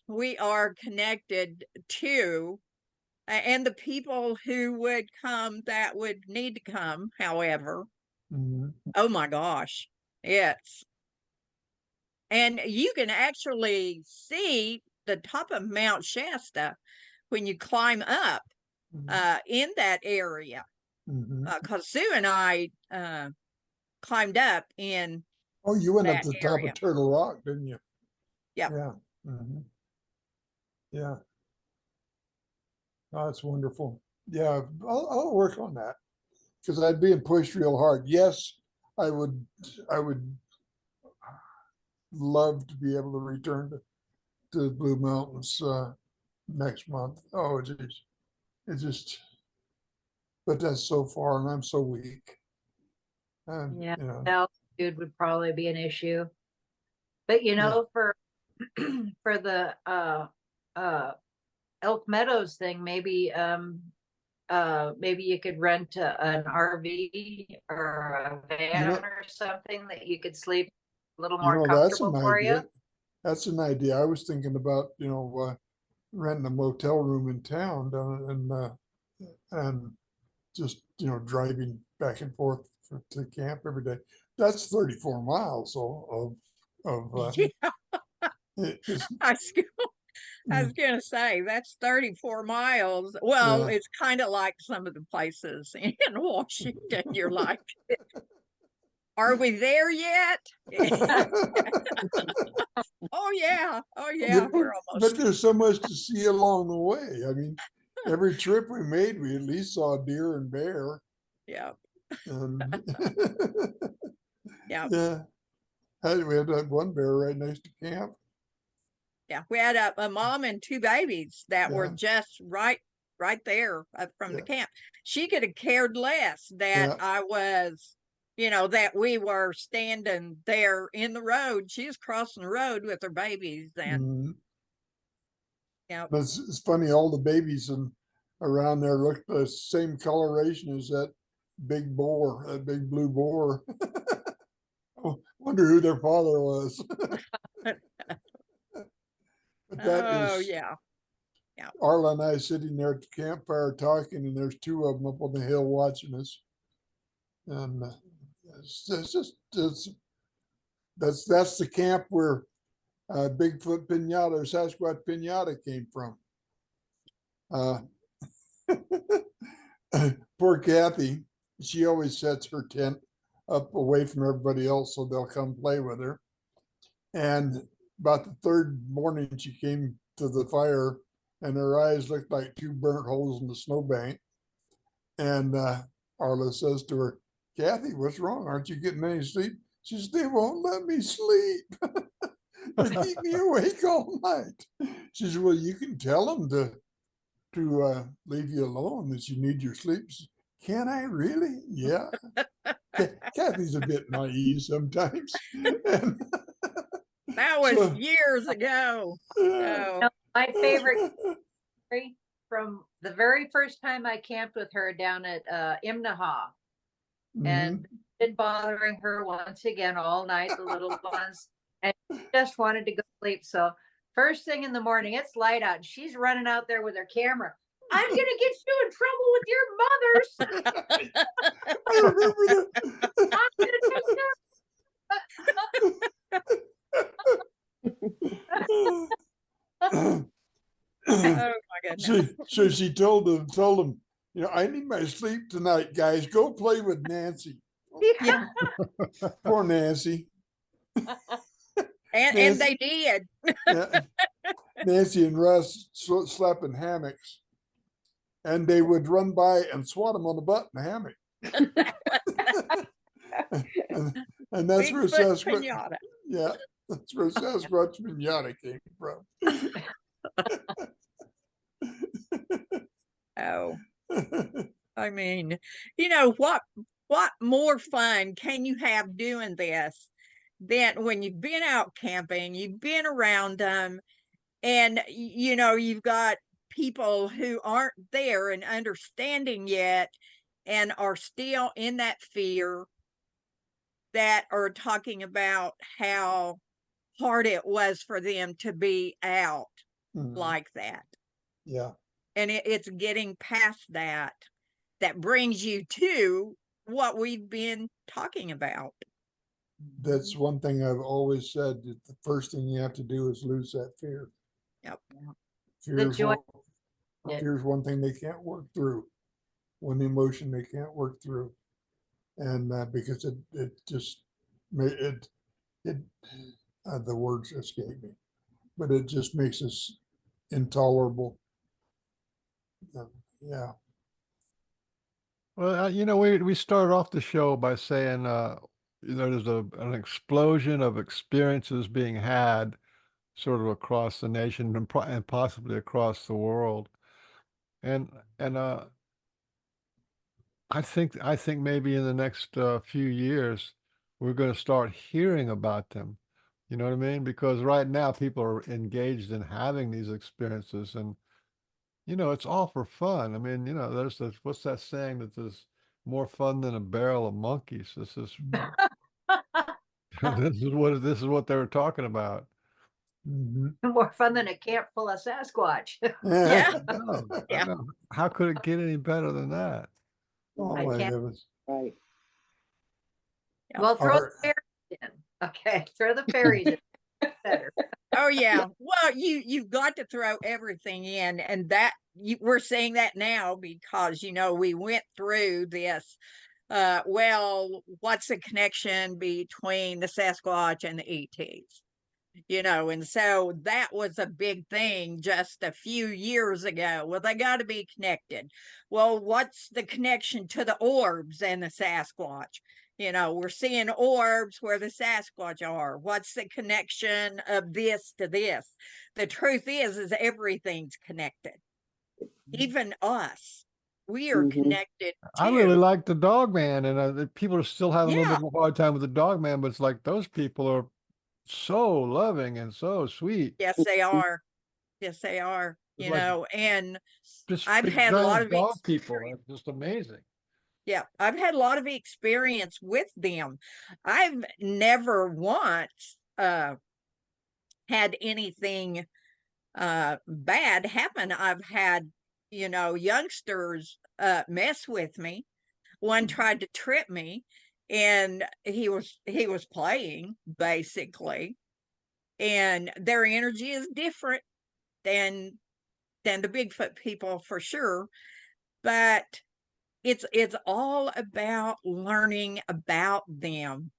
we are connected to, and the people who would come that would need to come, however, oh my gosh, and you can actually see the top of Mount Shasta when you climb up in that area. Because Sue and I climbed up in. Oh, you went up to the top of Turtle Rock, didn't you? Yep. Yeah. Yeah. Oh, that's wonderful. Yeah, I'll work on that because I'd be pushed real hard. Yes, I would love to be able to return to the Blue Mountains next month. Oh, geez, it's just. But that's so far, and I'm so weak. And, altitude would probably be an issue. But for the Elk Meadows thing, maybe you could rent an RV or a van or something that you could sleep a little more comfortable for you. That's an idea. I was thinking about renting a motel room in town and just driving back and forth to camp every day. That's 34 miles of I was gonna say that's 34 miles. Well, it's kind of like some of the places in Washington. You're like, are we there yet? Oh yeah, we're almost. But there's so much to see along the way. I mean, every trip we made, we at least saw deer and bear. Yeah. Yeah. We had that one bear right next to camp. Yeah, we had a mom and 2 babies that were just right there from the camp. She could have cared less that I was, that we were standing there in the road. She was crossing the road with her babies. And but it's funny, all the babies around there look the same coloration as that big boar, that big blue boar. I wonder who their father was. Yeah. Arla and I sitting there at the campfire talking, and there's 2 of them up on the hill watching us. And that's the camp where Bigfoot Pinata or Sasquatch Pinata came from. Poor Kathy, she always sets her tent up away from everybody else so they'll come play with her. And about the 3rd morning, she came to the fire and her eyes looked like 2 burnt holes in the snowbank. And Arla says to her, "Kathy, what's wrong? Aren't you getting any sleep?" She says, "They won't let me sleep. They keep me awake all night." She says, well, you can tell them to leave you alone, that you need your sleep. Can I really? Yeah. Kathy's a bit naive sometimes. That was So, years ago. yeah. So, My favorite story from the very first time I camped with her down at Imnaha, and been bothering her once again all night, the little ones, and she just wanted to go sleep. So first thing in the morning, it's light out, and she's running out there with her camera. I'm gonna get you in trouble with your mothers. I remember I'm gonna that. oh my goodness. So she told them, you know, I need my sleep tonight, guys. Go play with Nancy. take Yeah. Poor Nancy. And they did. Yeah. Nancy and Russ slept in hammocks, and they would run by and swat them on the butt in the hammock. and that's where Sasquatch. Pinata. Yeah, that's where Sasquatch Pinata came from. Oh, I mean, you know what more fun can you have doing this than when you've been out camping, you've been around them, and you know you've got people who aren't there and understanding yet and are still in that fear, that are talking about how hard it was for them to be out like that. Yeah. And it's getting past that brings you to what we've been talking about. That's one thing I've always said, that the first thing you have to do is lose that fear. Yep. Fear's one thing they can't work through, one emotion they can't work through. And because it just made it the words escape me, but it just makes us intolerable. Yeah. Well, you know, we started off the show by saying, you know, there's an explosion of experiences being had sort of across the nation and possibly across the world. And I think maybe in the next few years we're going to start hearing about them. You know what I mean? Because right now people are engaged in having these experiences, and you know it's all for fun. I mean, you know, there's this, what's that saying, that there's more fun than a barrel of monkeys. This is this is what they were talking about. more fun than a camp full of Sasquatch. Yeah. I know, Yeah. I know. How could it get any better than that? Oh I my can't- goodness. Right. Yeah. Well, throw Our- the fairies in. Okay, throw the fairies in. Better. Oh yeah. Well, you've got to throw everything in, and that we're saying that now because you know we went through this. Well, what's the connection between the Sasquatch and the ETs? You know, and so that was a big thing just a few years ago. Well, they got to be connected. Well, what's the connection to the orbs and the Sasquatch? You know, we're seeing orbs where the Sasquatch are. What's the connection of this to this? The truth is everything's connected. Even us, we are connected I really too. like the dog man, and people are still having a little Yeah. bit of a hard time with the dog man, but it's like those people are so loving and so sweet. Yes, they are. Yes, they are. It's You like know, and just I've big had a lot giant of dog people. experience. It's just amazing. Yeah, I've had a lot of experience with them. I've never once had anything bad happen. I've had, you know, youngsters mess with me. One tried to trip me, and he was playing basically, and their energy is different than the Bigfoot people for sure, but it's all about learning about them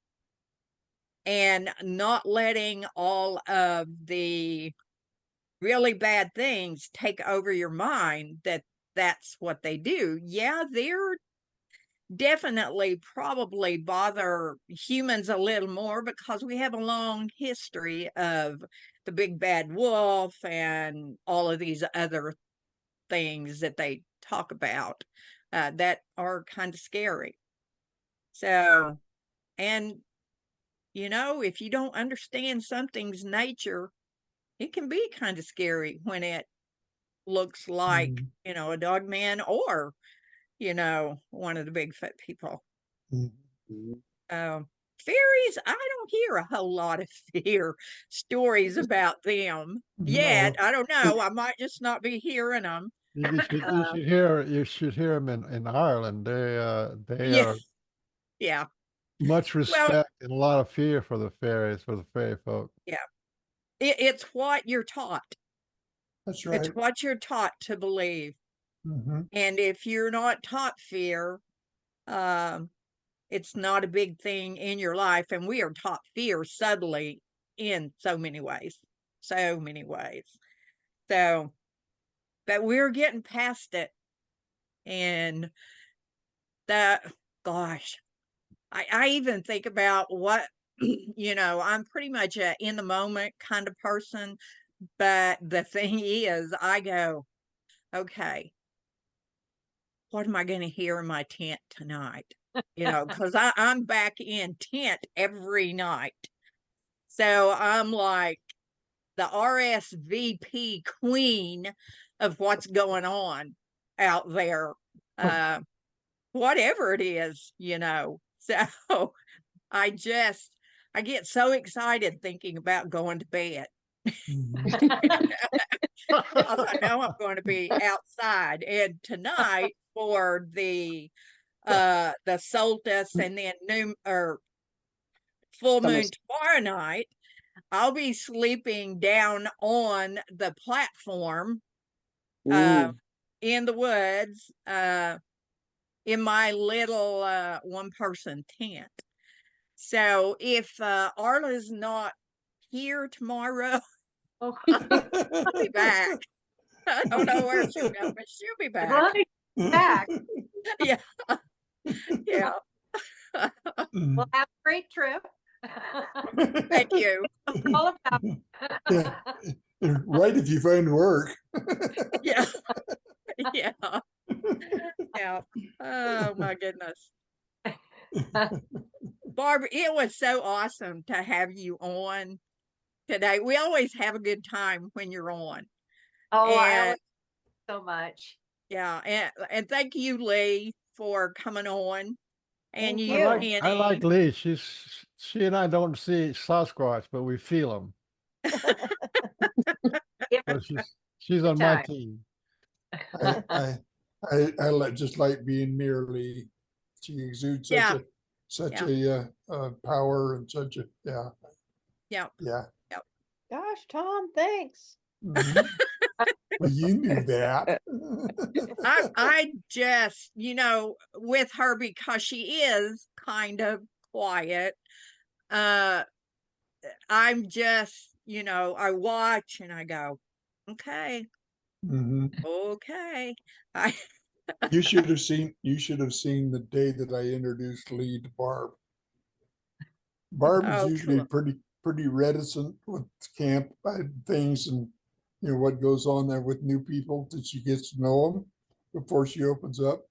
and not letting all of the really bad things take over your mind, that that's what they do. Yeah, they're definitely probably bother humans a little more because we have a long history of the big bad wolf and all of these other things that they talk about that are kind of scary. So, and you know, if you don't understand something's nature, it can be kind of scary when it looks like, you know, a dog man or, you know, one of the Bigfoot people. Fairies, I don't hear a whole lot of fear stories about them yet. I don't know. I might just not be hearing them. You should hear them in Ireland. They Yeah. are Yeah. much Well, respect and a lot of fear for the fairies, for the fairy folk. yeah. It's what you're taught. That's right. It's what you're taught to believe. And if you're not taught fear, it's not a big thing in your life. And we are taught fear subtly in so many ways. So many ways. So, but we're getting past it. And that, gosh, I even think about what, you know, I'm pretty much a in the moment kind of person. But the thing is, I go, okay, what am I going to hear in my tent tonight? You know, because I'm back in tent every night. So I'm like the RSVP queen of what's going on out there, whatever it is, you know. So I get so excited thinking about going to bed. I know I'm going to be outside. And tonight for the solstice and then new or full moon tomorrow night, I'll be sleeping down on the platform in the woods in my little one-person tent. So if Arla's not here tomorrow, I'll be back. I don't know where she'll go, but she'll be back. Back. Yeah. Yeah. Well, have a great trip. Thank you. All about. Yeah. Right, if you find work. Yeah. Yeah. Yeah. Oh my goodness. Barbara, it was so awesome to have you on today. We always have a good time when you're on. Oh, I love so much. Yeah, and thank you, Lee, for coming on. And Thank you, you. I like Lee. She and I don't see Sasquatch, but we feel him. So she's on my team. I just like being near Lee. She exudes such a power and such a yeah. Gosh, Tom, thanks. Well, you knew that. I just, you know, with her, because she is kind of quiet, I'm just, you know, I watch and I go, okay. Okay. You should have seen the day that I introduced Lee to Barb. Barb is usually pretty reticent with camp things and, you know, what goes on there with new people that she gets to know them before she opens up.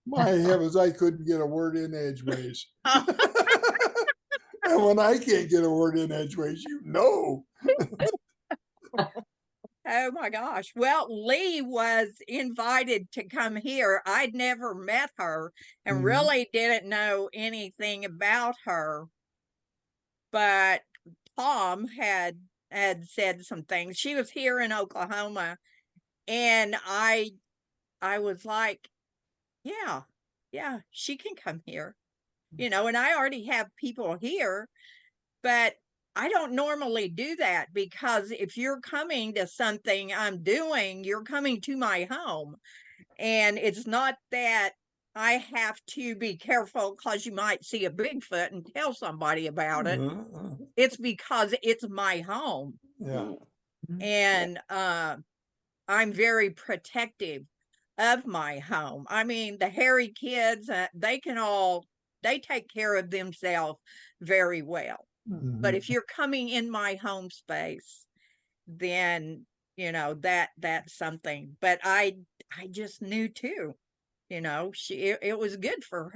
My heavens, I couldn't get a word in edgeways. And when I can't get a word in edgeways, you know. Oh my gosh. Well, Lee was invited to come here. I'd never met her and really didn't know anything about her. But Tom had said some things. She was here in Oklahoma, and I was like, yeah, she can come here. You know, and I already have people here, but I don't normally do that, because if you're coming to something I'm doing, you're coming to my home. And it's not that I have to be careful because you might see a Bigfoot and tell somebody about it. It's because it's my home. Yeah. And I'm very protective of my home. I mean, the hairy kids, they take care of themselves very well. But if you're coming in my home space then that's something. But I just knew too, it was good for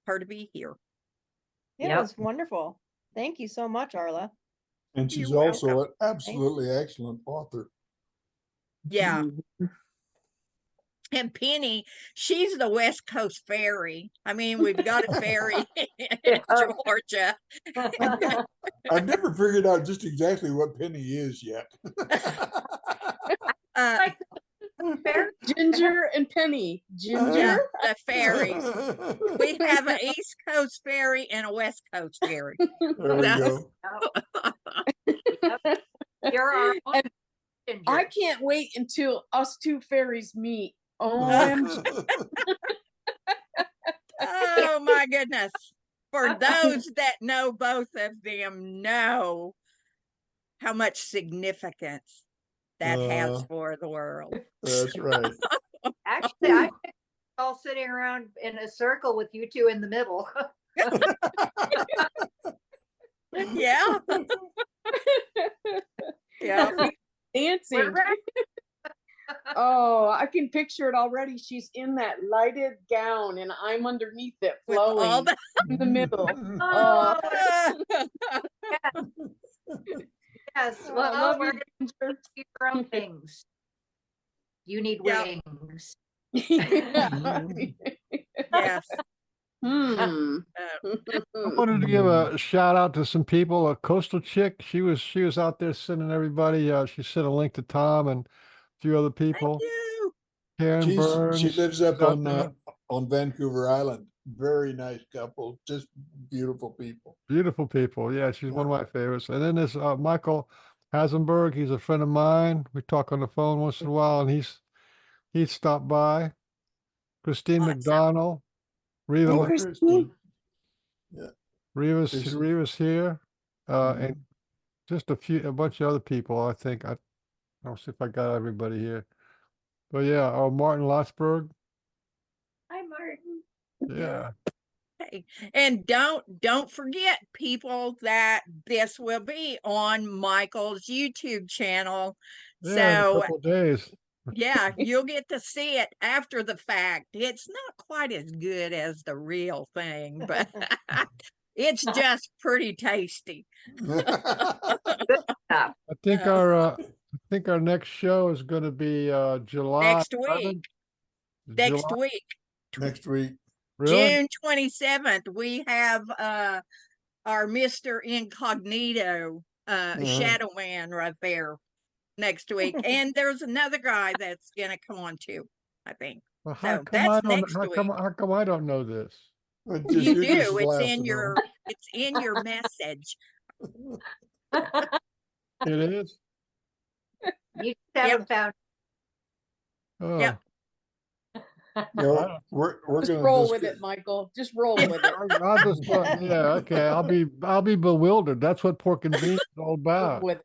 her to be here. It Yep. was wonderful. Thank you so much, Arla. And she's You're also welcome. an absolutely excellent author. Yeah. And Penny, she's the West Coast fairy. I mean, we've got a fairy in Georgia. I've never figured out just exactly what Penny is yet. Ginger and Penny. Ginger? The fairies. We have an East Coast fairy and a West Coast fairy. There we go. You're our own And Ginger. I can't wait until us two fairies meet. OMG. Oh my goodness. For those that know both of them know how much significance that has for the world. That's right. Actually, I think we're all sitting around in a circle with you two in the middle. Yeah. Yeah. Dancing. Oh, I can picture it already. She's in that lighted gown and I'm underneath it With all flowing the in the middle. Oh, yes. I Well, love we're you, going Ginger. to do your own things. You need Yeah. wings. Yeah. Yes. Hmm. I wanted to give a shout out to some people. A coastal chick, she was out there sending everybody. She sent a link to Tom and a few other Thank people. you. Karen She Burns. lives she's up out there. on Vancouver Island. Very nice couple, just beautiful people. Beautiful people. Yeah, she's one of my favorites. And then there's Michael Hasenberg. He's a friend of mine. We talk on the phone once in a while, and he's stopped by. Christine Awesome. McDonald. Reva, Oh, Christine. Christine. Yeah. Reva's here. And Mhm. just a bunch of other people. I think I'll see if I got everybody here. But yeah, Martin Lotsberg. Hi, Martin. Yeah. Okay. And don't forget, people, that this will be on Michael's YouTube channel. Yeah, in a So couple of days. yeah, you'll get to see it after the fact. It's not quite as good as the real thing, but it's just pretty tasty. I think our next show is going to be July Next 11th. week. Next July, week. Next week. really? June 27th, we have our Mr. Incognito Shadow Man right there next week. And there's another guy that's gonna come on too, I think. Well, how So come I that's don't next how week. come I don't know this? You You're just do. It's laughing in your on. it's in your message. It is? You just haven't found. Oh. Yep. No, we're Just gonna roll with it, Michael. Just roll with it. I'll just yeah, okay. I'll be bewildered. That's what pork and beans is all about. With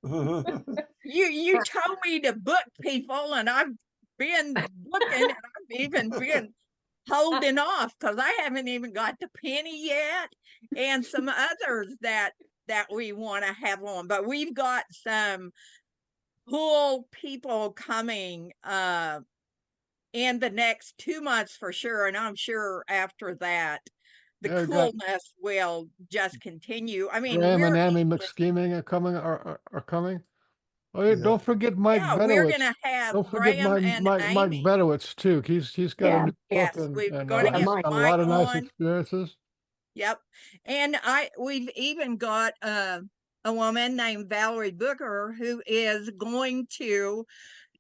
You told me to book people, and I've been looking, and I've even been holding off because I haven't even got to Penny yet, and some others that we want to have on. But we've got some cool people coming in the next 2 months for sure, and I'm sure after that the Yeah, we got coolness will just continue. I mean, Graham and we're Amy McScheming are coming. Oh, yeah, Yeah. don't forget Mike we're Benowitz. gonna have Don't forget Graham and Mike Amy. Benowitz too. He's got a new book Yes, we're and gonna he's get got a Mike lot of nice on. experiences. Yep. And we've even got a woman named Valerie Booker who is going to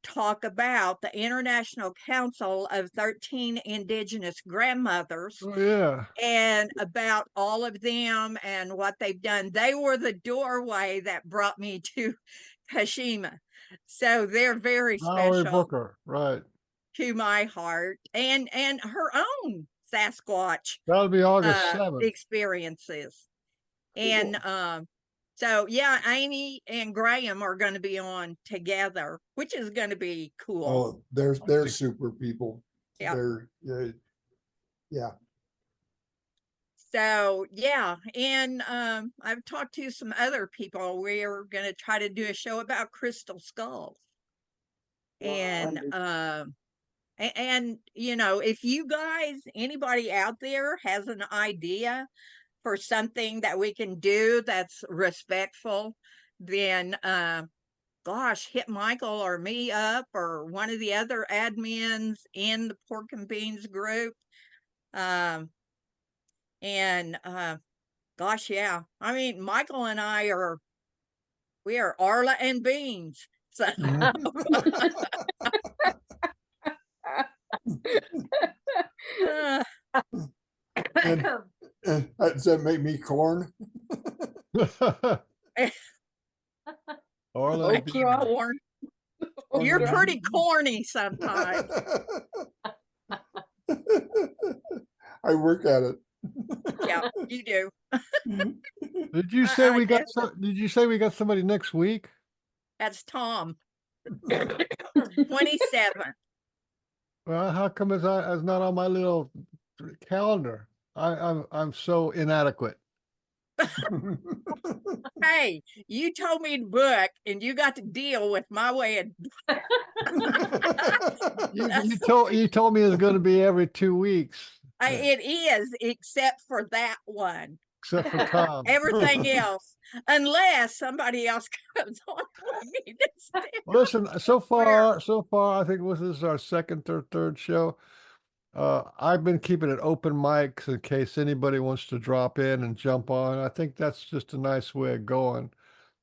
talk about the International Council of 13 Indigenous Grandmothers Oh yeah. and about all of them and what they've done. They were the doorway that brought me to Kashima. So they're very Valerie special Booker, right. to my heart, and her own Sasquatch That'll be August 7th. experiences. And so yeah, Amy and Graham are going to be on together, which is going to be cool. Oh, they're super people. Yeah. Yeah. So yeah, and I've talked to some other people. We're gonna try to do a show about crystal skulls. And you know, if you guys, anybody out there has an idea for something that we can do that's respectful, then gosh, hit Michael or me up or one of the other admins in the Pork and Beans group. Gosh, yeah. I mean, Michael and we are Arla and Beans. So Does that make me corn? Orla, corn. You're pretty corny sometimes. I work at it. Yeah, you do. did you say we got guess did you say we got somebody next week? That's Tom. 27. Well, how come it's not on my little calendar? I'm so inadequate. Hey, you told me to book, and you got to deal with my way of. You told me it's going to be every 2 weeks. It is, except for that one. Except for Tom. Everything else, unless somebody else comes on. Listen, so far, I think this is our second or third show. I've been keeping it open mics in case anybody wants to drop in and jump on. I think that's just a nice way of going,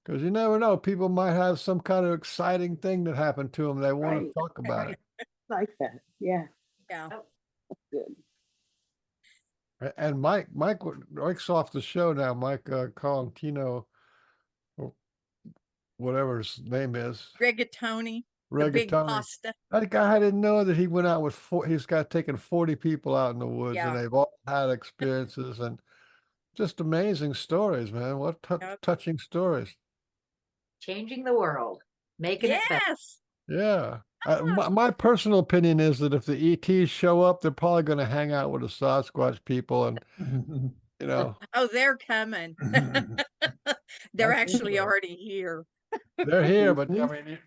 because you never know. People might have some kind of exciting thing that happened to them. They want to talk about it. Like that. Yeah. Yeah. That's good. And Mike's off the show now. Mike Colantino, or whatever his name is. Rigatoni. The big pasta. That guy, I didn't know that he went out with he's got taken 40 people out in the woods, and they've all had experiences and just amazing stories, man. What touching stories. Changing the world, making it better. Yeah. My personal opinion is that if the ETs show up, they're probably going to hang out with the Sasquatch people, and you know. Oh, they're coming. They're actually already here. They're here, but I mean,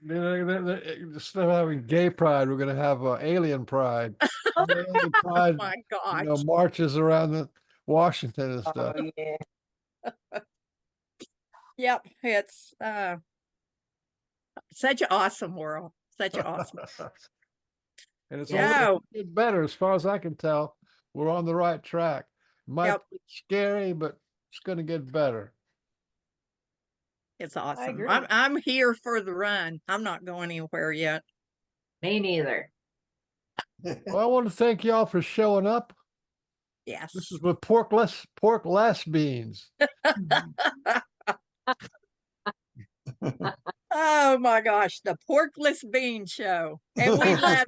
instead of having gay pride, we're going to have alien pride. Alien pride, oh my gosh! You know, marches around Washington and stuff. Oh, yeah. Yep, it's such an awesome world. Such an awesome. And it's only get better, as far as I can tell. We're on the right track. Might be scary, but it's going to get better. It's awesome. I'm here for the run. I'm not going anywhere yet. Me neither. Well, I want to thank y'all for showing up. Yes. This is with pork less beans. Oh my gosh, the Porkless Bean Show. And we love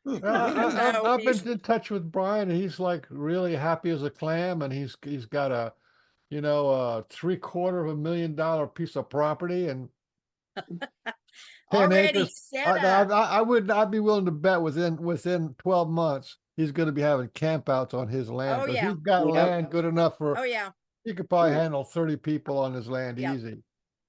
him. I've been in touch with Brian, and he's like really happy as a clam, and he's got a $750,000 piece of property and 10 acres. I'd be willing to bet within 12 months he's going to be having campouts on his land. Oh, yeah. He's got land good enough for. Oh yeah. He could probably handle 30 people on his land easy.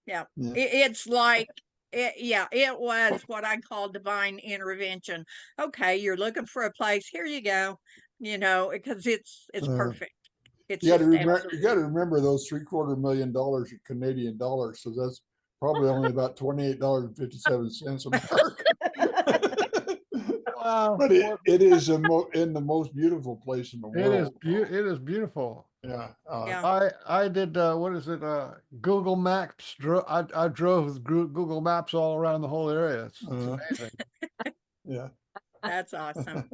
Yeah. It's like it was what I call divine intervention. Okay, you're looking for a place. Here you go. You know, because it's perfect. You got to remember those $750,000 in Canadian dollars. So that's probably only about $28.57 American. Wow. But it is in the most beautiful place in the world. It is beautiful. Yeah. I did what is it? Google Maps. I drove with Google Maps all around the whole area. It's amazing. Yeah. That's awesome.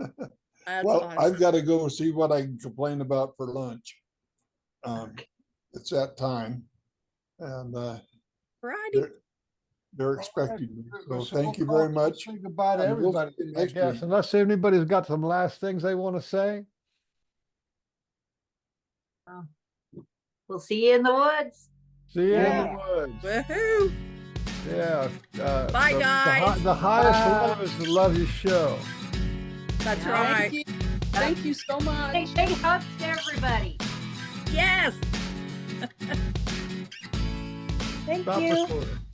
Awesome. I've got to go see what I can complain about for lunch. It's that time, and they're expecting me. So thank you very much. Say goodbye to everybody, I guess, unless anybody's got some last things they want to say. We'll see you in the woods. See you in the woods. Woohoo! Yeah. Bye, guys. The highest love is to love your show. That's right. Thank you so much. Big hugs to everybody. Yeah. Thank Stop you. recording.